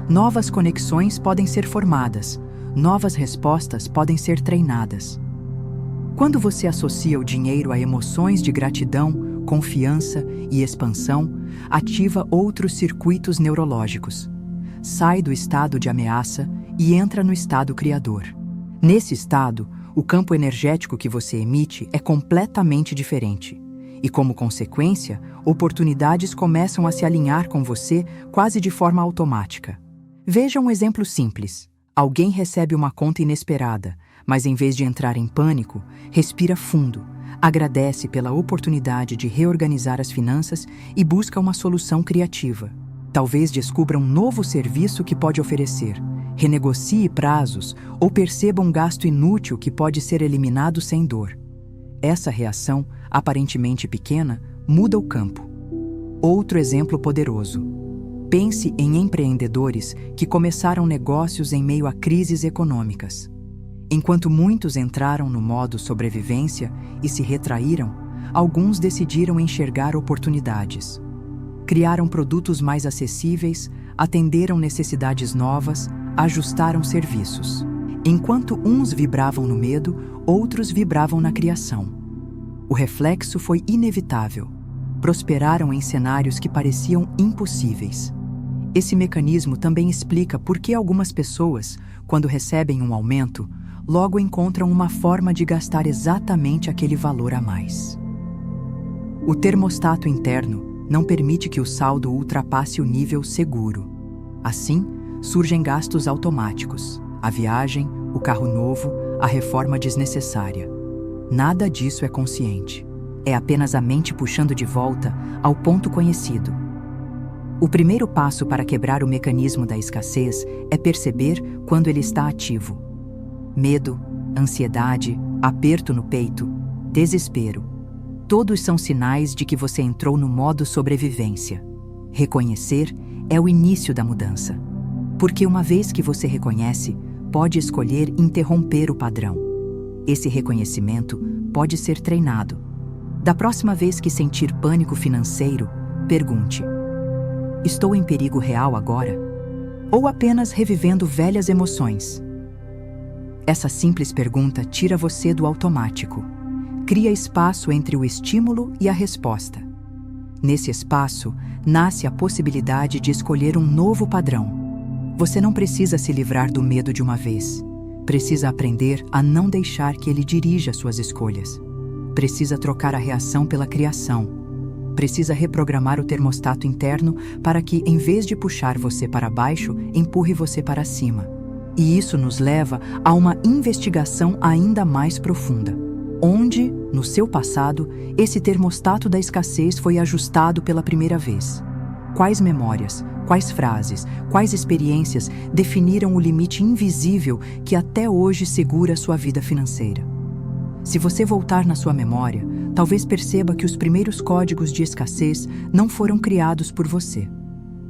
Novas conexões podem ser formadas, novas respostas podem ser treinadas. Quando você associa o dinheiro a emoções de gratidão, confiança e expansão, ativa outros circuitos neurológicos. Sai do estado de ameaça e entra no estado criador. Nesse estado, o campo energético que você emite é completamente diferente. E, como consequência, oportunidades começam a se alinhar com você quase de forma automática. Veja um exemplo simples. Alguém recebe uma conta inesperada, mas em vez de entrar em pânico, respira fundo, agradece pela oportunidade de reorganizar as finanças e busca uma solução criativa. Talvez descubra um novo serviço que pode oferecer, renegocie prazos ou perceba um gasto inútil que pode ser eliminado sem dor. Essa reação, aparentemente pequena, muda o campo. Outro exemplo poderoso. Pense em empreendedores que começaram negócios em meio a crises econômicas. Enquanto muitos entraram no modo sobrevivência e se retraíram, alguns decidiram enxergar oportunidades. Criaram produtos mais acessíveis, atenderam necessidades novas, ajustaram serviços. Enquanto uns vibravam no medo, outros vibravam na criação. O reflexo foi inevitável. Prosperaram em cenários que pareciam impossíveis. Esse mecanismo também explica por que algumas pessoas, quando recebem um aumento, logo encontram uma forma de gastar exatamente aquele valor a mais. O termostato interno não permite que o saldo ultrapasse o nível seguro. Assim, surgem gastos automáticos, a viagem, o carro novo, a reforma desnecessária. Nada disso é consciente. É apenas a mente puxando de volta ao ponto conhecido. O primeiro passo para quebrar o mecanismo da escassez é perceber quando ele está ativo. Medo, ansiedade, aperto no peito, desespero. Todos são sinais de que você entrou no modo sobrevivência. Reconhecer é o início da mudança. Porque uma vez que você reconhece, pode escolher interromper o padrão. Esse reconhecimento pode ser treinado. Da próxima vez que sentir pânico financeiro, pergunte: estou em perigo real agora? Ou apenas revivendo velhas emoções? Essa simples pergunta tira você do automático. Cria espaço entre o estímulo e a resposta. Nesse espaço, nasce a possibilidade de escolher um novo padrão. Você não precisa se livrar do medo de uma vez. Precisa aprender a não deixar que ele dirija suas escolhas. Precisa trocar a reação pela criação. Precisa reprogramar o termostato interno para que, em vez de puxar você para baixo, empurre você para cima. E isso nos leva a uma investigação ainda mais profunda. Onde, no seu passado, esse termostato da escassez foi ajustado pela primeira vez? Quais memórias, quais frases, quais experiências definiram o limite invisível que até hoje segura sua vida financeira? Se você voltar na sua memória, talvez perceba que os primeiros códigos de escassez não foram criados por você.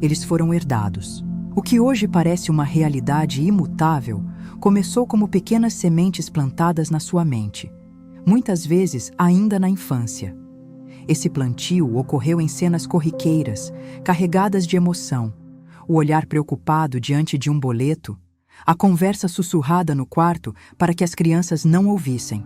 Eles foram herdados. O que hoje parece uma realidade imutável começou como pequenas sementes plantadas na sua mente, muitas vezes ainda na infância. Esse plantio ocorreu em cenas corriqueiras, carregadas de emoção, o olhar preocupado diante de um boleto, a conversa sussurrada no quarto para que as crianças não ouvissem,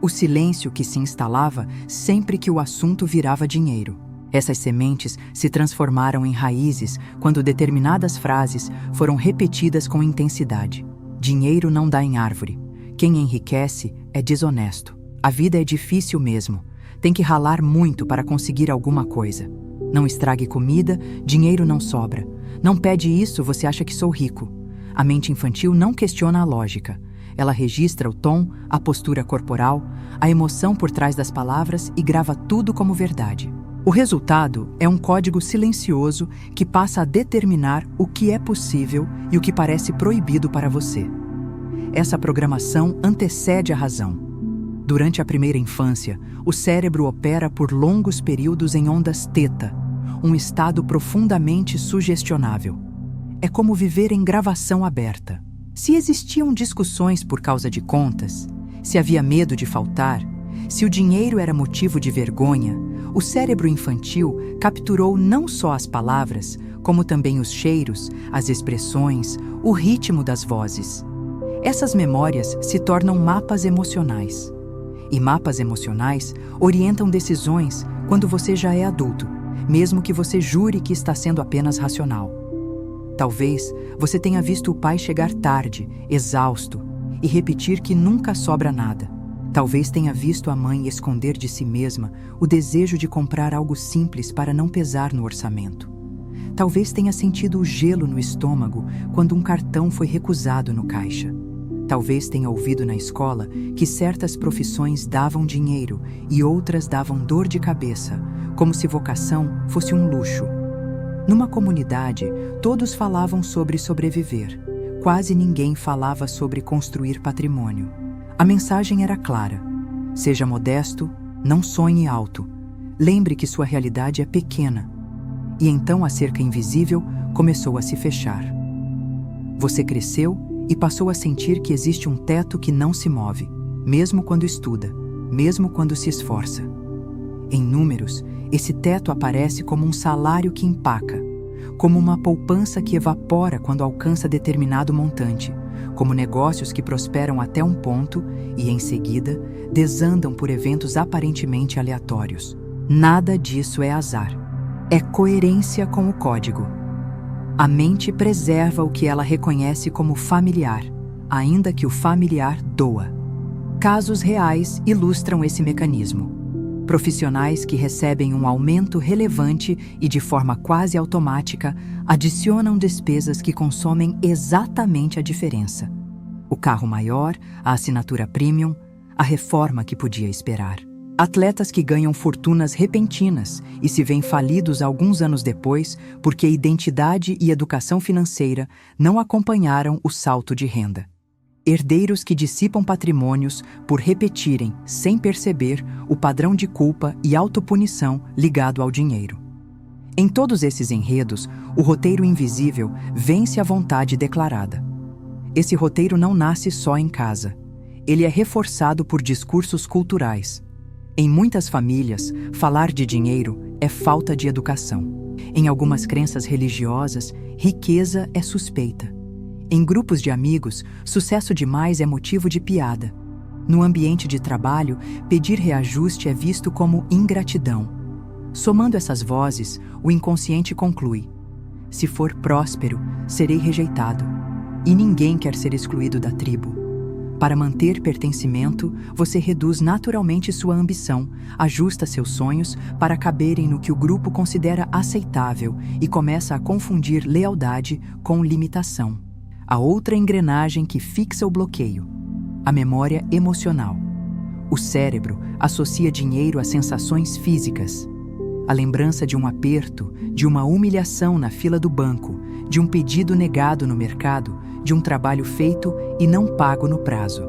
o silêncio que se instalava sempre que o assunto virava dinheiro. Essas sementes se transformaram em raízes quando determinadas frases foram repetidas com intensidade. Dinheiro não dá em árvore. Quem enriquece é desonesto. A vida é difícil mesmo. Tem que ralar muito para conseguir alguma coisa. Não estrague comida, dinheiro não sobra. Não pede isso, você acha que sou rico. A mente infantil não questiona a lógica. Ela registra o tom, a postura corporal, a emoção por trás das palavras e grava tudo como verdade. O resultado é um código silencioso que passa a determinar o que é possível e o que parece proibido para você. Essa programação antecede a razão. Durante a primeira infância, o cérebro opera por longos períodos em ondas teta, um estado profundamente sugestionável. É como viver em gravação aberta. Se existiam discussões por causa de contas, se havia medo de faltar, se o dinheiro era motivo de vergonha, o cérebro infantil capturou não só as palavras, como também os cheiros, as expressões, o ritmo das vozes. Essas memórias se tornam mapas emocionais. E mapas emocionais orientam decisões quando você já é adulto, mesmo que você jure que está sendo apenas racional. Talvez você tenha visto o pai chegar tarde, exausto, e repetir que nunca sobra nada. Talvez tenha visto a mãe esconder de si mesma o desejo de comprar algo simples para não pesar no orçamento. Talvez tenha sentido o gelo no estômago quando um cartão foi recusado no caixa. Talvez tenha ouvido na escola que certas profissões davam dinheiro e outras davam dor de cabeça, como se vocação fosse um luxo. Numa comunidade, todos falavam sobre sobreviver. Quase ninguém falava sobre construir patrimônio. A mensagem era clara: seja modesto, não sonhe alto. Lembre que sua realidade é pequena. E então a cerca invisível começou a se fechar. Você cresceu e passou a sentir que existe um teto que não se move, mesmo quando estuda, mesmo quando se esforça. Em números, esse teto aparece como um salário que empaca, como uma poupança que evapora quando alcança determinado montante, como negócios que prosperam até um ponto e, em seguida, desandam por eventos aparentemente aleatórios. Nada disso é azar. É coerência com o código. A mente preserva o que ela reconhece como familiar, ainda que o familiar doa. Casos reais ilustram esse mecanismo. Profissionais que recebem um aumento relevante e de forma quase automática adicionam despesas que consomem exatamente a diferença. O carro maior, a assinatura premium, a reforma que podia esperar. Atletas que ganham fortunas repentinas e se veem falidos alguns anos depois porque identidade e educação financeira não acompanharam o salto de renda. Herdeiros que dissipam patrimônios por repetirem, sem perceber, o padrão de culpa e autopunição ligado ao dinheiro. Em todos esses enredos, o roteiro invisível vence a vontade declarada. Esse roteiro não nasce só em casa. Ele é reforçado por discursos culturais. Em muitas famílias, falar de dinheiro é falta de educação. Em algumas crenças religiosas, riqueza é suspeita. Em grupos de amigos, sucesso demais é motivo de piada. No ambiente de trabalho, pedir reajuste é visto como ingratidão. Somando essas vozes, o inconsciente conclui: se for próspero, serei rejeitado. E ninguém quer ser excluído da tribo. Para manter pertencimento, você reduz naturalmente sua ambição, ajusta seus sonhos para caberem no que o grupo considera aceitável e começa a confundir lealdade com limitação. A outra engrenagem que fixa o bloqueio: a memória emocional. O cérebro associa dinheiro a sensações físicas. A lembrança de um aperto, de uma humilhação na fila do banco, de um pedido negado no mercado, de um trabalho feito e não pago no prazo.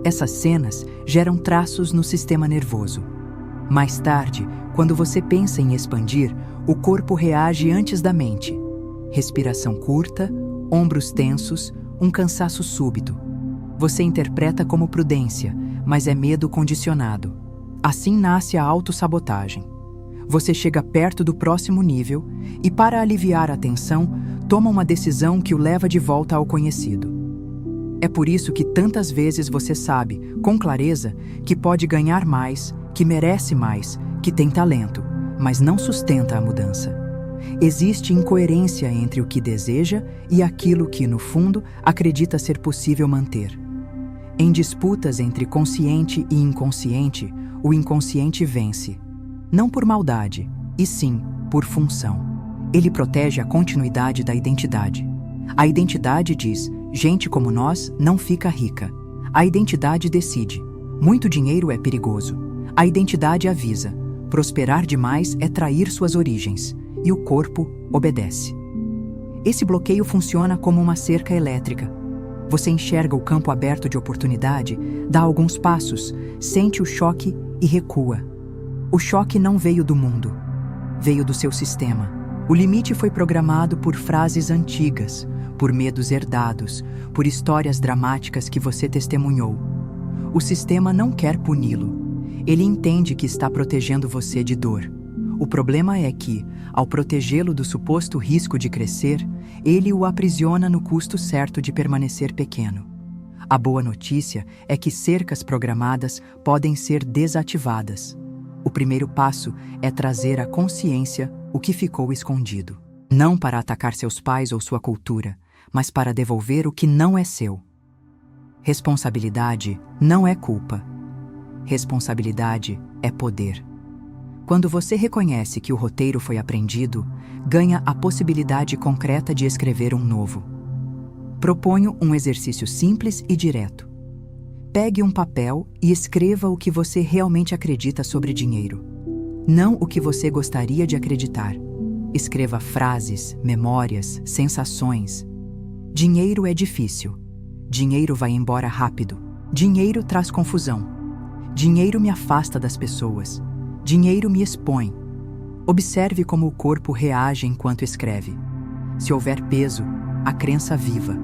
Essas cenas geram traços no sistema nervoso. Mais tarde, quando você pensa em expandir, o corpo reage antes da mente. Respiração curta, ombros tensos, um cansaço súbito. Você interpreta como prudência, mas é medo condicionado. Assim nasce a autossabotagem. Você chega perto do próximo nível e, para aliviar a tensão, toma uma decisão que o leva de volta ao conhecido. É por isso que tantas vezes você sabe, com clareza, que pode ganhar mais, que merece mais, que tem talento, mas não sustenta a mudança. Existe incoerência entre o que deseja e aquilo que, no fundo, acredita ser possível manter. Em disputas entre consciente e inconsciente, o inconsciente vence. Não por maldade, e sim por função. Ele protege a continuidade da identidade. A identidade diz: gente como nós não fica rica. A identidade decide: muito dinheiro é perigoso. A identidade avisa: prosperar demais é trair suas origens. E o corpo obedece. Esse bloqueio funciona como uma cerca elétrica. Você enxerga o campo aberto de oportunidade, dá alguns passos, sente o choque e recua. O choque não veio do mundo, veio do seu sistema. O limite foi programado por frases antigas, por medos herdados, por histórias dramáticas que você testemunhou. O sistema não quer puni-lo. Ele entende que está protegendo você de dor. O problema é que, ao protegê-lo do suposto risco de crescer, ele o aprisiona no custo certo de permanecer pequeno. A boa notícia é que cercas programadas podem ser desativadas. O primeiro passo é trazer à consciência o que ficou escondido. Não para atacar seus pais ou sua cultura, mas para devolver o que não é seu. Responsabilidade não é culpa. Responsabilidade é poder. Quando você reconhece que o roteiro foi aprendido, ganha a possibilidade concreta de escrever um novo. Proponho um exercício simples e direto. Pegue um papel e escreva o que você realmente acredita sobre dinheiro. Não o que você gostaria de acreditar. Escreva frases, memórias, sensações. Dinheiro é difícil. Dinheiro vai embora rápido. Dinheiro traz confusão. Dinheiro me afasta das pessoas. Dinheiro me expõe. Observe como o corpo reage enquanto escreve. Se houver peso, a crença viva.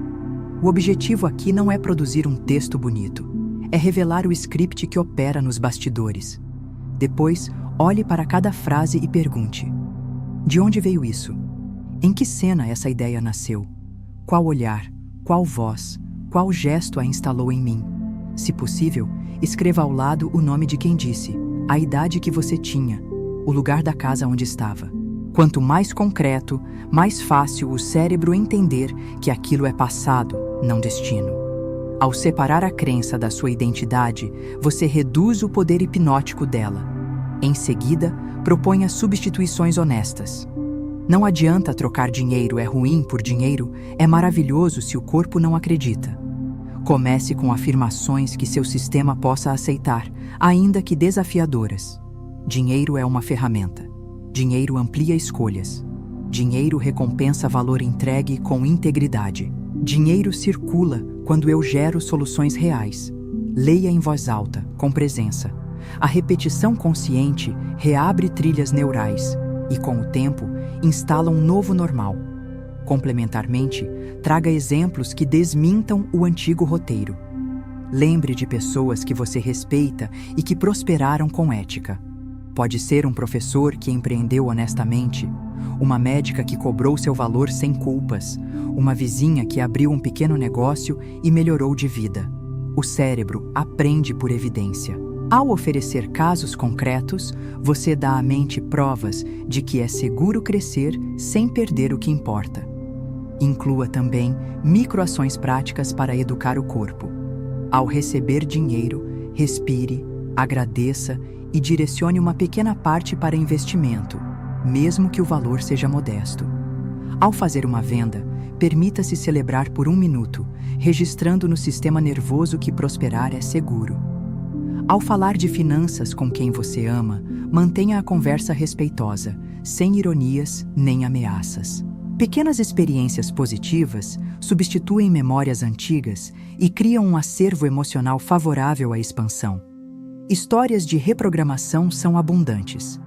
O objetivo aqui não é produzir um texto bonito. É revelar o script que opera nos bastidores. Depois, olhe para cada frase e pergunte: de onde veio isso? Em que cena essa ideia nasceu? Qual olhar? Qual voz? Qual gesto a instalou em mim? Se possível, escreva ao lado o nome de quem disse, a idade que você tinha, o lugar da casa onde estava. Quanto mais concreto, mais fácil o cérebro entender que aquilo é passado, não destino. Ao separar a crença da sua identidade, você reduz o poder hipnótico dela. Em seguida, proponha substituições honestas. Não adianta trocar dinheiro é ruim por dinheiro, é maravilhoso se o corpo não acredita. Comece com afirmações que seu sistema possa aceitar, ainda que desafiadoras. Dinheiro é uma ferramenta. Dinheiro amplia escolhas. Dinheiro recompensa valor entregue com integridade. Dinheiro circula quando eu gero soluções reais. Leia em voz alta, com presença. A repetição consciente reabre trilhas neurais e, com o tempo, instala um novo normal. Complementarmente, traga exemplos que desmintam o antigo roteiro. Lembre de pessoas que você respeita e que prosperaram com ética. Pode ser um professor que empreendeu honestamente, uma médica que cobrou seu valor sem culpas, uma vizinha que abriu um pequeno negócio e melhorou de vida. O cérebro aprende por evidência. Ao oferecer casos concretos, você dá à mente provas de que é seguro crescer sem perder o que importa. Inclua também microações práticas para educar o corpo. Ao receber dinheiro, respire, agradeça e direcione uma pequena parte para investimento, mesmo que o valor seja modesto. Ao fazer uma venda, permita-se celebrar por 1 minuto, registrando no sistema nervoso que prosperar é seguro. Ao falar de finanças com quem você ama, mantenha a conversa respeitosa, sem ironias nem ameaças. Pequenas experiências positivas substituem memórias antigas e criam um acervo emocional favorável à expansão. Histórias de reprogramação são abundantes.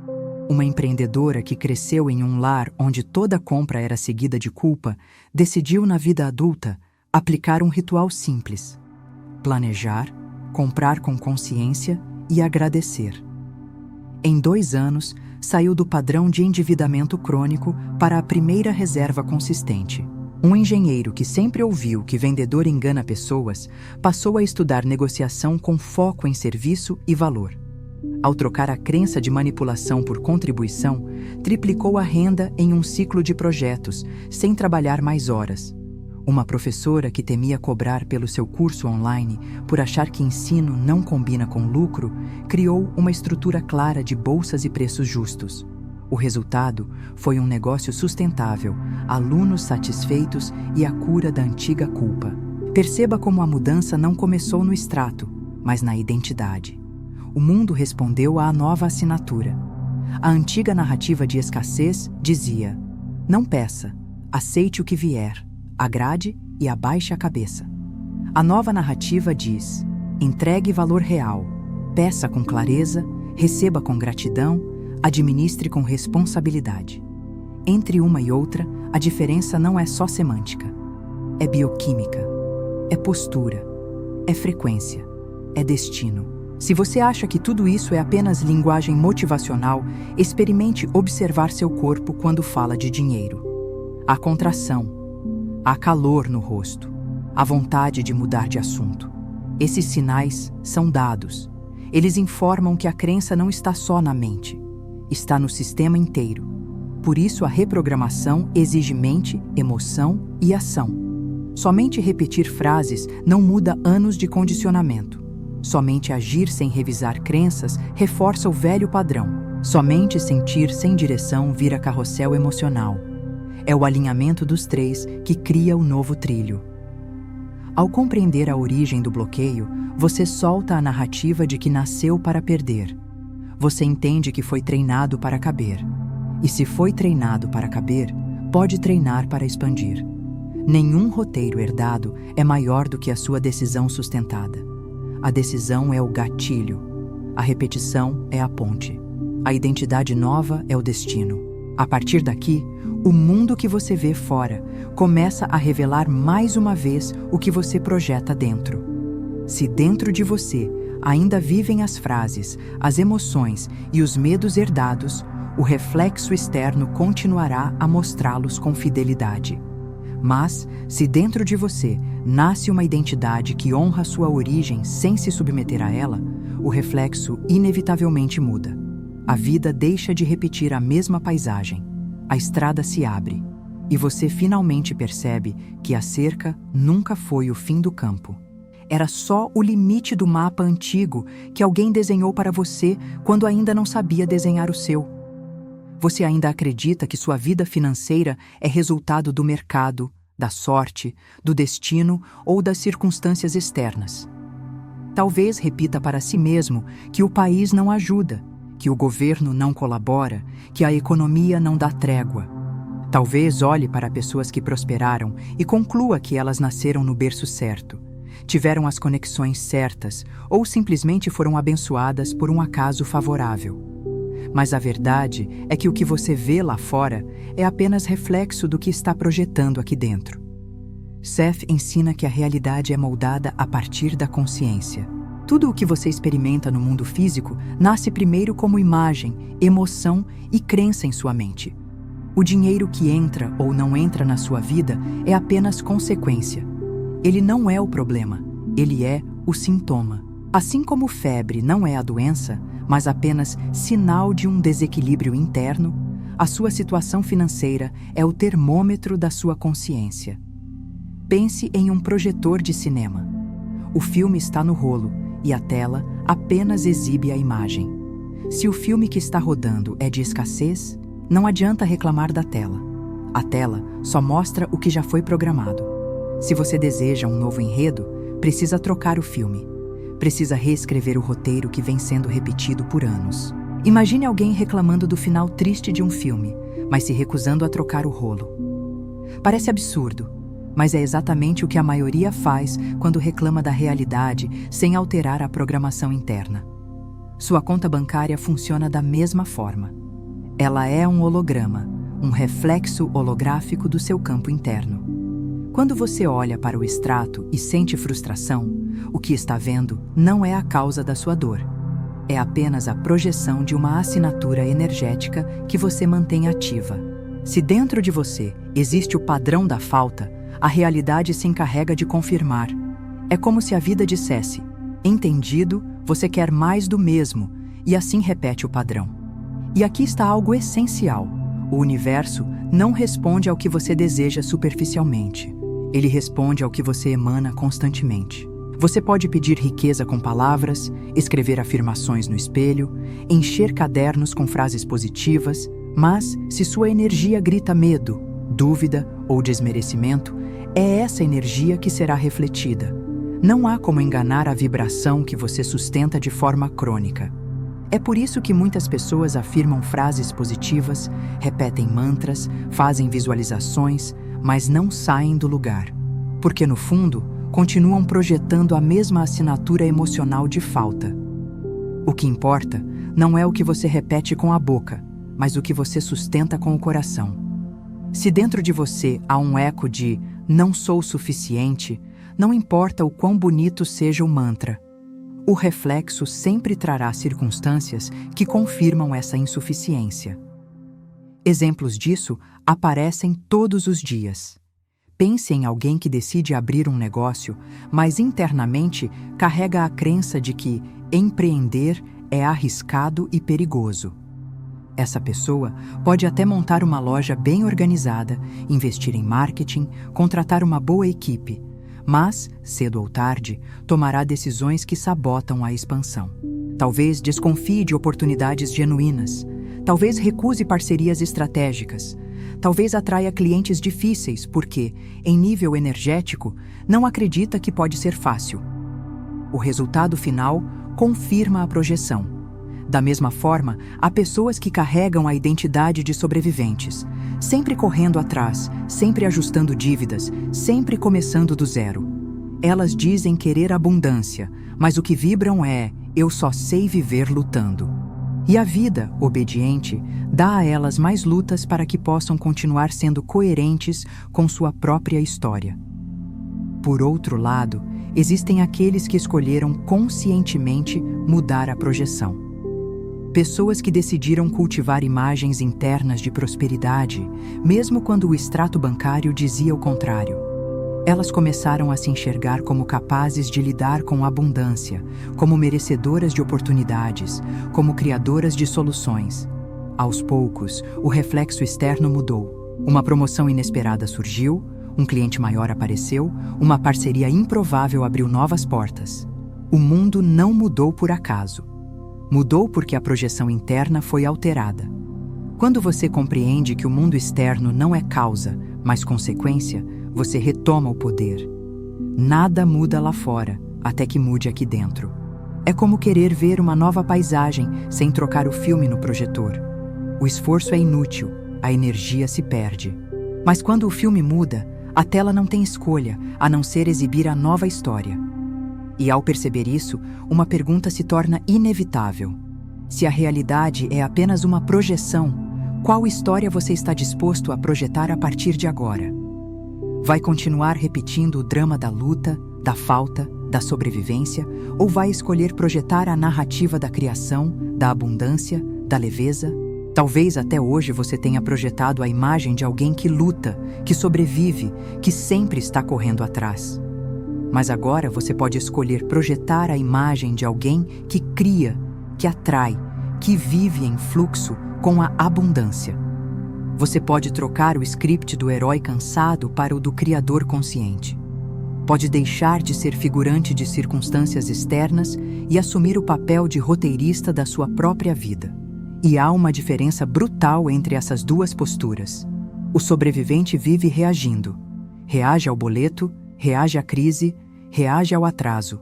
Uma empreendedora que cresceu em um lar onde toda compra era seguida de culpa, decidiu na vida adulta aplicar um ritual simples: planejar, comprar com consciência e agradecer. Em 2 anos, saiu do padrão de endividamento crônico para a primeira reserva consistente. Um engenheiro que sempre ouviu que vendedor engana pessoas, passou a estudar negociação com foco em serviço e valor. Ao trocar a crença de manipulação por contribuição, triplicou a renda em um ciclo de projetos, sem trabalhar mais horas. Uma professora que temia cobrar pelo seu curso online por achar que ensino não combina com lucro, criou uma estrutura clara de bolsas e preços justos. O resultado foi um negócio sustentável, alunos satisfeitos e a cura da antiga culpa. Perceba como a mudança não começou no extrato, mas na identidade. O mundo respondeu à nova assinatura. A antiga narrativa de escassez dizia: não peça, aceite o que vier. Agrade e abaixe a cabeça. A nova narrativa diz: entregue valor real, peça com clareza, receba com gratidão, administre com responsabilidade. Entre uma e outra, a diferença não é só semântica. é bioquímica, é postura, é frequência, é destino. Se você acha que tudo isso é apenas linguagem motivacional, experimente observar seu corpo quando fala de dinheiro. Há contração, há calor no rosto, há vontade de mudar de assunto. Esses sinais são dados. Eles informam que a crença não está só na mente, está no sistema inteiro. Por isso, a reprogramação exige mente, emoção e ação. Somente repetir frases não muda anos de condicionamento. Somente agir sem revisar crenças reforça o velho padrão. Somente sentir sem direção vira carrossel emocional. É o alinhamento dos três que cria o novo trilho. Ao compreender a origem do bloqueio, você solta a narrativa de que nasceu para perder. Você entende que foi treinado para caber. E se foi treinado para caber, pode treinar para expandir. Nenhum roteiro herdado é maior do que a sua decisão sustentada. A decisão é o gatilho. A repetição é a ponte. A identidade nova é o destino. A partir daqui, o mundo que você vê fora começa a revelar mais uma vez o que você projeta dentro. Se dentro de você ainda vivem as frases, as emoções e os medos herdados, o reflexo externo continuará a mostrá-los com fidelidade. Mas, se dentro de você nasce uma identidade que honra sua origem sem se submeter a ela, o reflexo inevitavelmente muda. A vida deixa de repetir a mesma paisagem. A estrada se abre, e você finalmente percebe que a cerca nunca foi o fim do campo. Era só o limite do mapa antigo que alguém desenhou para você quando ainda não sabia desenhar o seu. Você ainda acredita que sua vida financeira é resultado do mercado, da sorte, do destino ou das circunstâncias externas. Talvez repita para si mesmo que o país não ajuda, que o governo não colabora, que a economia não dá trégua. Talvez olhe para pessoas que prosperaram e conclua que elas nasceram no berço certo, tiveram as conexões certas ou simplesmente foram abençoadas por um acaso favorável. Mas a verdade é que o que você vê lá fora é apenas reflexo do que está projetando aqui dentro. Seth ensina que a realidade é moldada a partir da consciência. Tudo o que você experimenta no mundo físico nasce primeiro como imagem, emoção e crença em sua mente. O dinheiro que entra ou não entra na sua vida é apenas consequência. Ele não é o problema, ele é o sintoma. Assim como febre não é a doença, mas apenas sinal de um desequilíbrio interno, a sua situação financeira é o termômetro da sua consciência. Pense em um projetor de cinema. O filme está no rolo e a tela apenas exibe a imagem. Se o filme que está rodando é de escassez, não adianta reclamar da tela. A tela só mostra o que já foi programado. Se você deseja um novo enredo, precisa trocar o filme. Precisa reescrever o roteiro que vem sendo repetido por anos. Imagine alguém reclamando do final triste de um filme, mas se recusando a trocar o rolo. Parece absurdo, mas é exatamente o que a maioria faz quando reclama da realidade sem alterar a programação interna. Sua conta bancária funciona da mesma forma. Ela é um holograma, um reflexo holográfico do seu campo interno. Quando você olha para o extrato e sente frustração, o que está vendo não é a causa da sua dor. É apenas a projeção de uma assinatura energética que você mantém ativa. Se dentro de você existe o padrão da falta, a realidade se encarrega de confirmar. É como se a vida dissesse: entendido, você quer mais do mesmo, e assim repete o padrão. E aqui está algo essencial. O universo não responde ao que você deseja superficialmente. Ele responde ao que você emana constantemente. Você pode pedir riqueza com palavras, escrever afirmações no espelho, encher cadernos com frases positivas, mas se sua energia grita medo, dúvida ou desmerecimento, é essa energia que será refletida. Não há como enganar a vibração que você sustenta de forma crônica. É por isso que muitas pessoas afirmam frases positivas, repetem mantras, fazem visualizações, mas não saem do lugar. Porque, no fundo, continuam projetando a mesma assinatura emocional de falta. O que importa não é o que você repete com a boca, mas o que você sustenta com o coração. Se dentro de você há um eco de "não sou suficiente", não importa o quão bonito seja o mantra, o reflexo sempre trará circunstâncias que confirmam essa insuficiência. Exemplos disso aparecem todos os dias. Pense em alguém que decide abrir um negócio, mas internamente carrega a crença de que empreender é arriscado e perigoso. Essa pessoa pode até montar uma loja bem organizada, investir em marketing, contratar uma boa equipe, mas, cedo ou tarde, tomará decisões que sabotam a expansão. Talvez desconfie de oportunidades genuínas, talvez recuse parcerias estratégicas, talvez atraia clientes difíceis porque, em nível energético, não acredita que pode ser fácil. O resultado final confirma a projeção. Da mesma forma, há pessoas que carregam a identidade de sobreviventes, sempre correndo atrás, sempre ajustando dívidas, sempre começando do zero. Elas dizem querer abundância, mas o que vibram é "eu só sei viver lutando". E a vida, obediente, dá a elas mais lutas para que possam continuar sendo coerentes com sua própria história. Por outro lado, existem aqueles que escolheram conscientemente mudar a projeção. Pessoas que decidiram cultivar imagens internas de prosperidade, mesmo quando o extrato bancário dizia o contrário. Elas começaram a se enxergar como capazes de lidar com abundância, como merecedoras de oportunidades, como criadoras de soluções. Aos poucos, o reflexo externo mudou. Uma promoção inesperada surgiu, um cliente maior apareceu, uma parceria improvável abriu novas portas. O mundo não mudou por acaso. Mudou porque a projeção interna foi alterada. Quando você compreende que o mundo externo não é causa, mas consequência, você retoma o poder. Nada muda lá fora, até que mude aqui dentro. É como querer ver uma nova paisagem sem trocar o filme no projetor. O esforço é inútil, a energia se perde. Mas quando o filme muda, a tela não tem escolha, a não ser exibir a nova história. E ao perceber isso, uma pergunta se torna inevitável. Se a realidade é apenas uma projeção, qual história você está disposto a projetar a partir de agora? Vai continuar repetindo o drama da luta, da falta, da sobrevivência, ou vai escolher projetar a narrativa da criação, da abundância, da leveza? Talvez até hoje você tenha projetado a imagem de alguém que luta, que sobrevive, que sempre está correndo atrás. Mas agora você pode escolher projetar a imagem de alguém que cria, que atrai, que vive em fluxo com a abundância. Você pode trocar o script do herói cansado para o do criador consciente. Pode deixar de ser figurante de circunstâncias externas e assumir o papel de roteirista da sua própria vida. E há uma diferença brutal entre essas duas posturas. O sobrevivente vive reagindo. Reage ao boleto, reage à crise, reage ao atraso.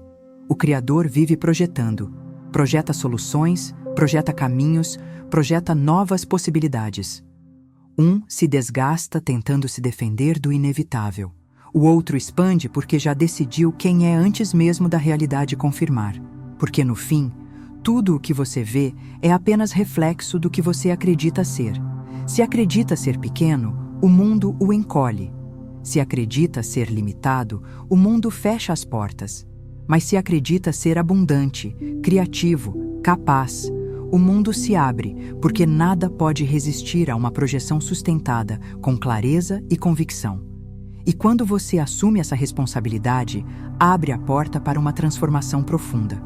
O criador vive projetando. Projeta soluções, projeta caminhos, projeta novas possibilidades. Um se desgasta tentando se defender do inevitável. O outro expande porque já decidiu quem é antes mesmo da realidade confirmar. Porque no fim, tudo o que você vê é apenas reflexo do que você acredita ser. Se acredita ser pequeno, o mundo o encolhe. Se acredita ser limitado, o mundo fecha as portas. Mas se acredita ser abundante, criativo, capaz, o mundo se abre, porque nada pode resistir a uma projeção sustentada com clareza e convicção. E quando você assume essa responsabilidade, abre a porta para uma transformação profunda.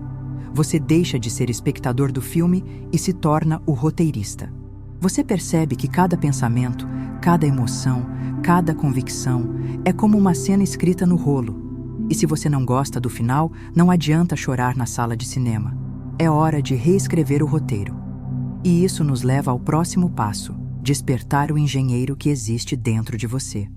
Você deixa de ser espectador do filme e se torna o roteirista. Você percebe que cada pensamento, cada emoção, cada convicção é como uma cena escrita no rolo. E se você não gosta do final, não adianta chorar na sala de cinema. É hora de reescrever o roteiro. E isso nos leva ao próximo passo: despertar o engenheiro que existe dentro de você.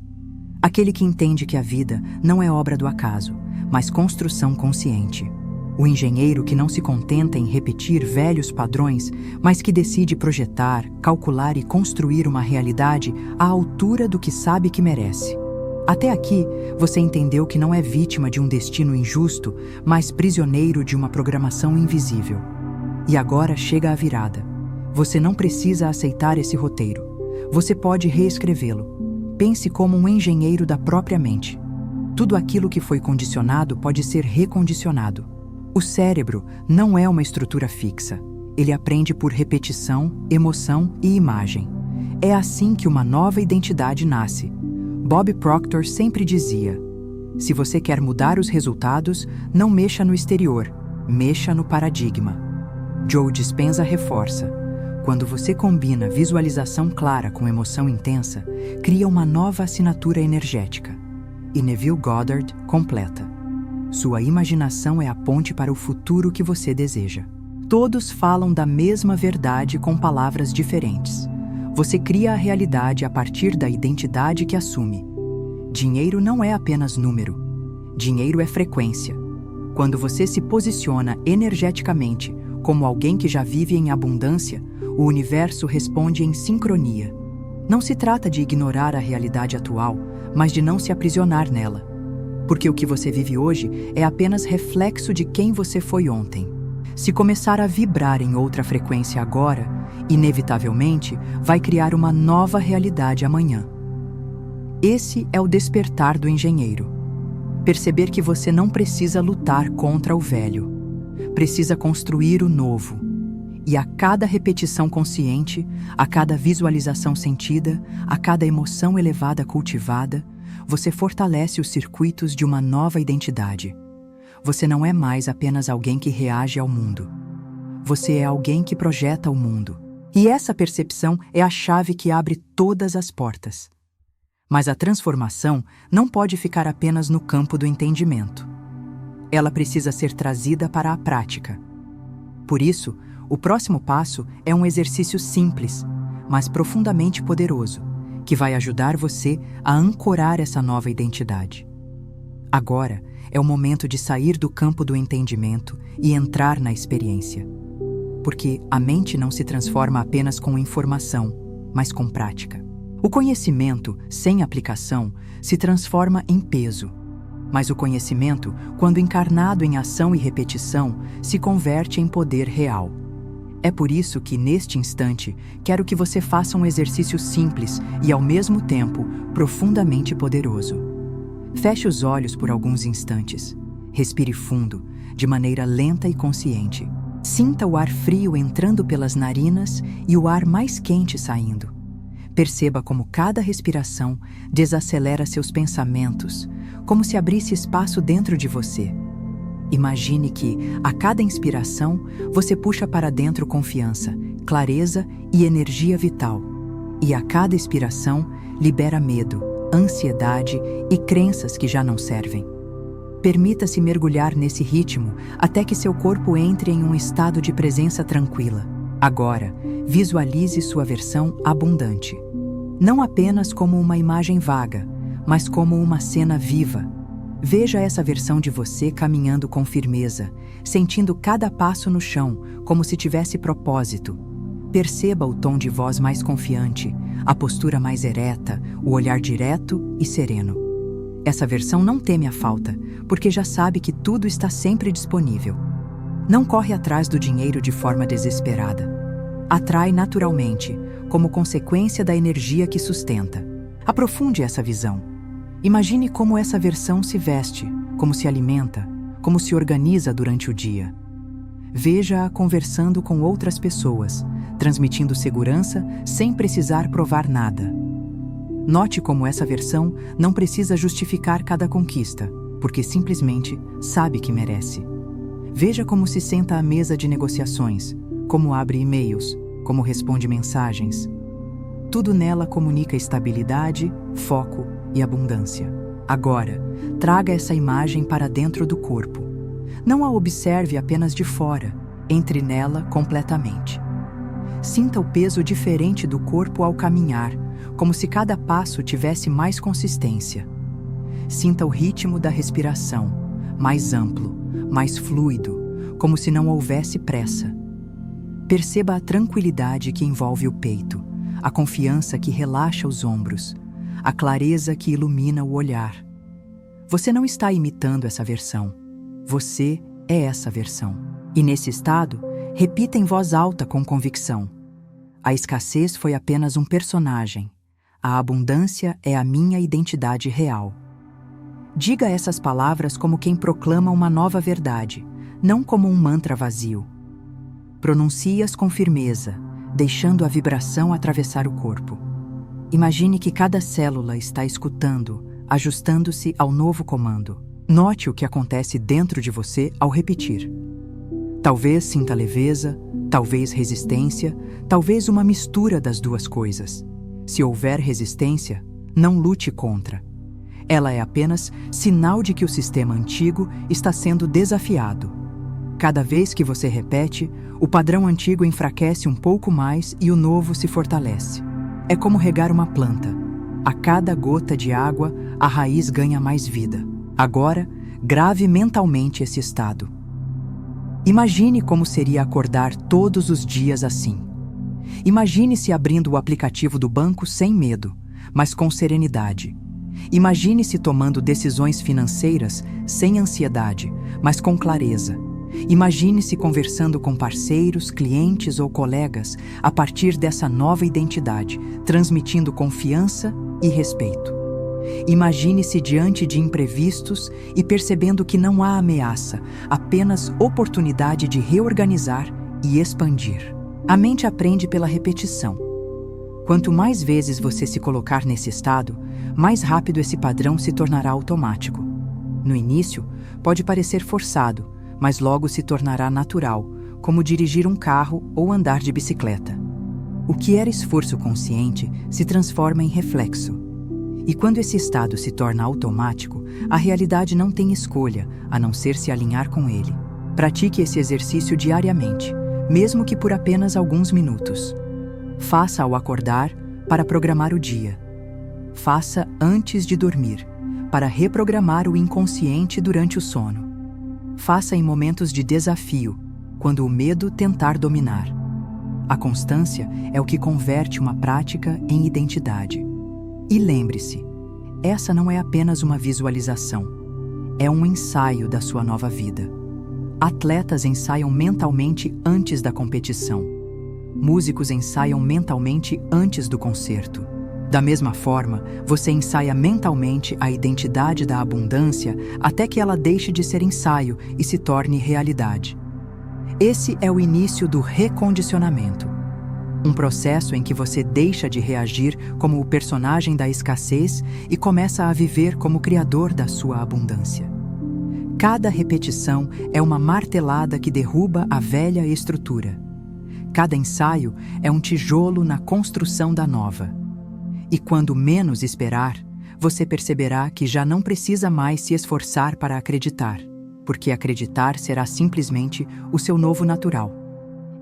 Aquele que entende que a vida não é obra do acaso, mas construção consciente. O engenheiro que não se contenta em repetir velhos padrões, mas que decide projetar, calcular e construir uma realidade à altura do que sabe que merece. Até aqui, você entendeu que não é vítima de um destino injusto, mas prisioneiro de uma programação invisível. E agora chega a virada. Você não precisa aceitar esse roteiro. Você pode reescrevê-lo. Pense como um engenheiro da própria mente. Tudo aquilo que foi condicionado pode ser recondicionado. O cérebro não é uma estrutura fixa. Ele aprende por repetição, emoção e imagem. É assim que uma nova identidade nasce. Bob Proctor sempre dizia: se você quer mudar os resultados, não mexa no exterior, mexa no paradigma. Joe Dispenza reforça: quando você combina visualização clara com emoção intensa, cria uma nova assinatura energética. E Neville Goddard completa: sua imaginação é a ponte para o futuro que você deseja. Todos falam da mesma verdade com palavras diferentes. Você cria a realidade a partir da identidade que assume. Dinheiro não é apenas número. Dinheiro é frequência. Quando você se posiciona energeticamente como alguém que já vive em abundância, o universo responde em sincronia. Não se trata de ignorar a realidade atual, mas de não se aprisionar nela. Porque o que você vive hoje é apenas reflexo de quem você foi ontem. Se começar a vibrar em outra frequência agora, inevitavelmente vai criar uma nova realidade amanhã. Esse é o despertar do engenheiro. Perceber que você não precisa lutar contra o velho. Precisa construir o novo. E a cada repetição consciente, a cada visualização sentida, a cada emoção elevada cultivada, você fortalece os circuitos de uma nova identidade. Você não é mais apenas alguém que reage ao mundo. Você é alguém que projeta o mundo. E essa percepção é a chave que abre todas as portas. Mas a transformação não pode ficar apenas no campo do entendimento. Ela precisa ser trazida para a prática. Por isso, o próximo passo é um exercício simples, mas profundamente poderoso, que vai ajudar você a ancorar essa nova identidade. Agora é o momento de sair do campo do entendimento e entrar na experiência. Porque a mente não se transforma apenas com informação, mas com prática. O conhecimento, sem aplicação, se transforma em peso. Mas o conhecimento, quando encarnado em ação e repetição, se converte em poder real. É por isso que, neste instante, quero que você faça um exercício simples e, ao mesmo tempo, profundamente poderoso. Feche os olhos por alguns instantes. Respire fundo, de maneira lenta e consciente. Sinta o ar frio entrando pelas narinas e o ar mais quente saindo. Perceba como cada respiração desacelera seus pensamentos, como se abrisse espaço dentro de você. Imagine que, a cada inspiração, você puxa para dentro confiança, clareza e energia vital. E a cada expiração, libera medo, ansiedade e crenças que já não servem. Permita-se mergulhar nesse ritmo até que seu corpo entre em um estado de presença tranquila. Agora, visualize sua versão abundante. Não apenas como uma imagem vaga, mas como uma cena viva. Veja essa versão de você caminhando com firmeza, sentindo cada passo no chão, como se tivesse propósito. Perceba o tom de voz mais confiante, a postura mais ereta, o olhar direto e sereno. Essa versão não teme a falta, porque já sabe que tudo está sempre disponível. Não corre atrás do dinheiro de forma desesperada. Atrai naturalmente, como consequência da energia que sustenta. Aprofunde essa visão. Imagine como essa versão se veste, como se alimenta, como se organiza durante o dia. Veja-a conversando com outras pessoas, transmitindo segurança sem precisar provar nada. Note como essa versão não precisa justificar cada conquista, porque simplesmente sabe que merece. Veja como se senta à mesa de negociações, como abre e-mails, como responde mensagens. Tudo nela comunica estabilidade, foco e abundância. Agora, traga essa imagem para dentro do corpo. Não a observe apenas de fora, entre nela completamente. Sinta o peso diferente do corpo ao caminhar, como se cada passo tivesse mais consistência. Sinta o ritmo da respiração, mais amplo, mais fluido, como se não houvesse pressa. Perceba a tranquilidade que envolve o peito, a confiança que relaxa os ombros, a clareza que ilumina o olhar. Você não está imitando essa versão. Você é essa versão. E nesse estado, repita em voz alta com convicção: a escassez foi apenas um personagem. A abundância é a minha identidade real. Diga essas palavras como quem proclama uma nova verdade, não como um mantra vazio. Pronuncie-as com firmeza, deixando a vibração atravessar o corpo. Imagine que cada célula está escutando, ajustando-se ao novo comando. Note o que acontece dentro de você ao repetir. Talvez sinta leveza, talvez resistência, talvez uma mistura das duas coisas. Se houver resistência, não lute contra. Ela é apenas sinal de que o sistema antigo está sendo desafiado. Cada vez que você repete, o padrão antigo enfraquece um pouco mais e o novo se fortalece. É como regar uma planta. A cada gota de água, a raiz ganha mais vida. Agora, grave mentalmente esse estado. Imagine como seria acordar todos os dias assim. Imagine-se abrindo o aplicativo do banco sem medo, mas com serenidade. Imagine-se tomando decisões financeiras sem ansiedade, mas com clareza. Imagine-se conversando com parceiros, clientes ou colegas a partir dessa nova identidade, transmitindo confiança e respeito. Imagine-se diante de imprevistos e percebendo que não há ameaça, apenas oportunidade de reorganizar e expandir. A mente aprende pela repetição. Quanto mais vezes você se colocar nesse estado, mais rápido esse padrão se tornará automático. No início, pode parecer forçado, mas logo se tornará natural, como dirigir um carro ou andar de bicicleta. O que era esforço consciente se transforma em reflexo. E quando esse estado se torna automático, a realidade não tem escolha, a não ser se alinhar com ele. Pratique esse exercício diariamente, mesmo que por apenas alguns minutos. Faça ao acordar, para programar o dia. Faça antes de dormir, para reprogramar o inconsciente durante o sono. Faça em momentos de desafio, quando o medo tentar dominar. A constância é o que converte uma prática em identidade. E lembre-se, essa não é apenas uma visualização, é um ensaio da sua nova vida. Atletas ensaiam mentalmente antes da competição. Músicos ensaiam mentalmente antes do concerto. Da mesma forma, você ensaia mentalmente a identidade da abundância até que ela deixe de ser ensaio e se torne realidade. Esse é o início do recondicionamento. Um processo em que você deixa de reagir como o personagem da escassez e começa a viver como o criador da sua abundância. Cada repetição é uma martelada que derruba a velha estrutura. Cada ensaio é um tijolo na construção da nova. E quando menos esperar, você perceberá que já não precisa mais se esforçar para acreditar, porque acreditar será simplesmente o seu novo natural.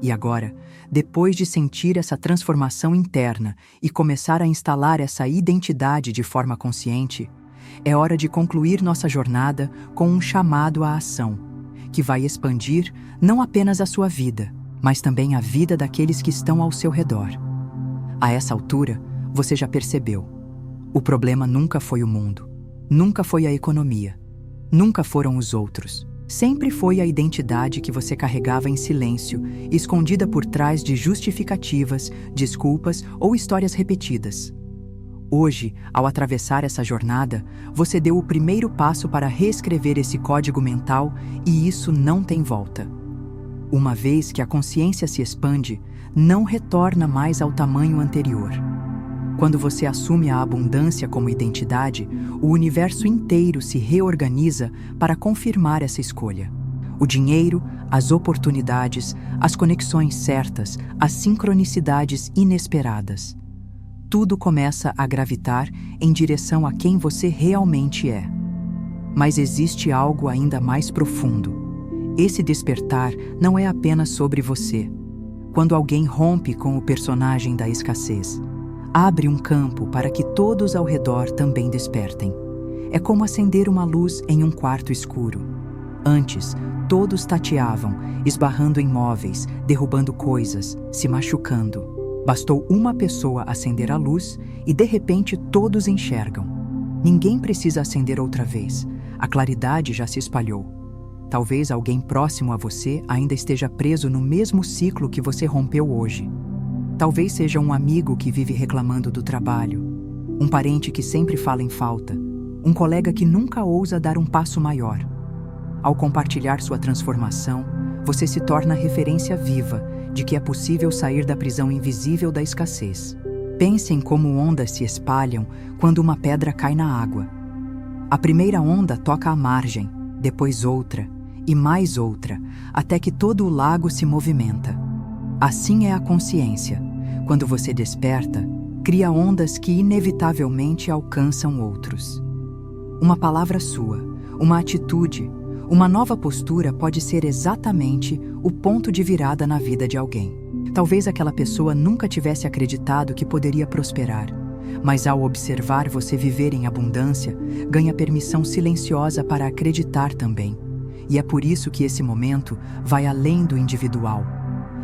E agora, depois de sentir essa transformação interna e começar a instalar essa identidade de forma consciente, é hora de concluir nossa jornada com um chamado à ação, que vai expandir não apenas a sua vida, mas também a vida daqueles que estão ao seu redor. A essa altura, você já percebeu. O problema nunca foi o mundo, nunca foi a economia, nunca foram os outros. Sempre foi a identidade que você carregava em silêncio, escondida por trás de justificativas, desculpas ou histórias repetidas. Hoje, ao atravessar essa jornada, você deu o primeiro passo para reescrever esse código mental e isso não tem volta. Uma vez que a consciência se expande, não retorna mais ao tamanho anterior. Quando você assume a abundância como identidade, o universo inteiro se reorganiza para confirmar essa escolha. O dinheiro, as oportunidades, as conexões certas, as sincronicidades inesperadas. Tudo começa a gravitar em direção a quem você realmente é. Mas existe algo ainda mais profundo. Esse despertar não é apenas sobre você. Quando alguém rompe com o personagem da escassez, abre um campo para que todos ao redor também despertem. É como acender uma luz em um quarto escuro. Antes, todos tateavam, esbarrando em móveis, derrubando coisas, se machucando. Bastou uma pessoa acender a luz e, de repente, todos enxergam. Ninguém precisa acender outra vez. A claridade já se espalhou. Talvez alguém próximo a você ainda esteja preso no mesmo ciclo que você rompeu hoje. Talvez seja um amigo que vive reclamando do trabalho, um parente que sempre fala em falta, um colega que nunca ousa dar um passo maior. Ao compartilhar sua transformação, você se torna referência viva de que é possível sair da prisão invisível da escassez. Pense em como ondas se espalham quando uma pedra cai na água. A primeira onda toca a margem, depois outra, e mais outra, até que todo o lago se movimenta. Assim é a consciência. Quando você desperta, cria ondas que inevitavelmente alcançam outros. Uma palavra sua, uma atitude, uma nova postura pode ser exatamente o ponto de virada na vida de alguém. Talvez aquela pessoa nunca tivesse acreditado que poderia prosperar, mas ao observar você viver em abundância, ganha permissão silenciosa para acreditar também. E é por isso que esse momento vai além do individual.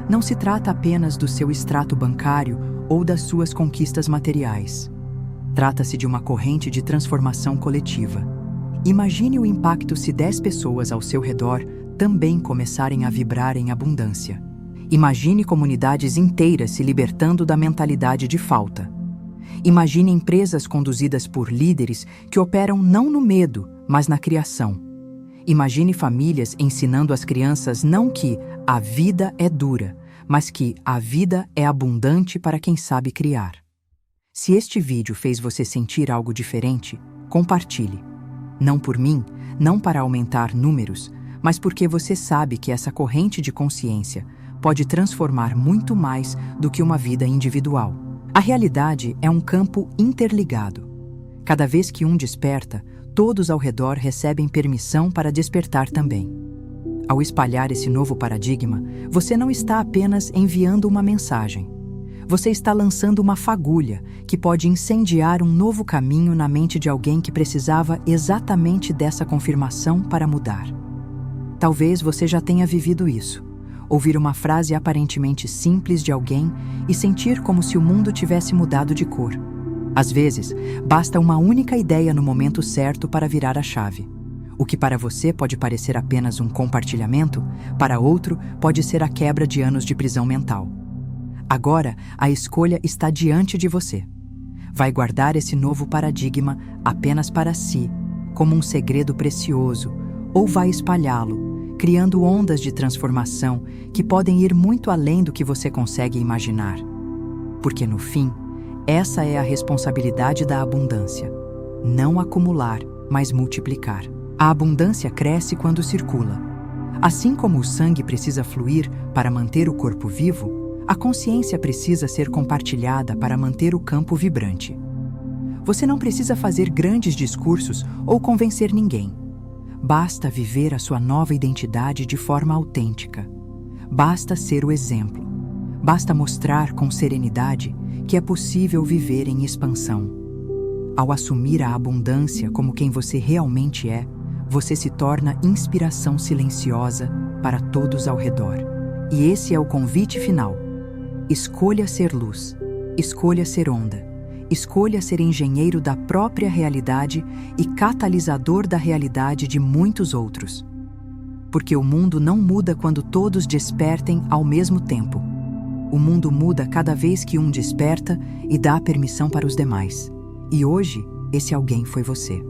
Não se trata apenas do seu extrato bancário ou das suas conquistas materiais. Trata-se de uma corrente de transformação coletiva. Imagine o impacto se 10 pessoas ao seu redor também começarem a vibrar em abundância. Imagine comunidades inteiras se libertando da mentalidade de falta. Imagine empresas conduzidas por líderes que operam não no medo, mas na criação. Imagine famílias ensinando às crianças não que a vida é dura, mas que a vida é abundante para quem sabe criar. Se este vídeo fez você sentir algo diferente, compartilhe. Não por mim, não para aumentar números, mas porque você sabe que essa corrente de consciência pode transformar muito mais do que uma vida individual. A realidade é um campo interligado. Cada vez que um desperta, todos ao redor recebem permissão para despertar também. Ao espalhar esse novo paradigma, você não está apenas enviando uma mensagem. Você está lançando uma fagulha que pode incendiar um novo caminho na mente de alguém que precisava exatamente dessa confirmação para mudar. Talvez você já tenha vivido isso. Ouvir uma frase aparentemente simples de alguém e sentir como se o mundo tivesse mudado de cor. Às vezes, basta uma única ideia no momento certo para virar a chave. O que para você pode parecer apenas um compartilhamento, para outro pode ser a quebra de anos de prisão mental. Agora, a escolha está diante de você. Vai guardar esse novo paradigma apenas para si, como um segredo precioso, ou vai espalhá-lo, criando ondas de transformação que podem ir muito além do que você consegue imaginar. Porque, no fim, essa é a responsabilidade da abundância. Não acumular, mas multiplicar. A abundância cresce quando circula. Assim como o sangue precisa fluir para manter o corpo vivo, a consciência precisa ser compartilhada para manter o campo vibrante. Você não precisa fazer grandes discursos ou convencer ninguém. Basta viver a sua nova identidade de forma autêntica. Basta ser o exemplo. Basta mostrar com serenidade que é possível viver em expansão. Ao assumir a abundância como quem você realmente é, você se torna inspiração silenciosa para todos ao redor. E esse é o convite final. Escolha ser luz. Escolha ser onda. Escolha ser engenheiro da própria realidade e catalisador da realidade de muitos outros. Porque o mundo não muda quando todos despertem ao mesmo tempo. O mundo muda cada vez que um desperta e dá permissão para os demais. E hoje, esse alguém foi você.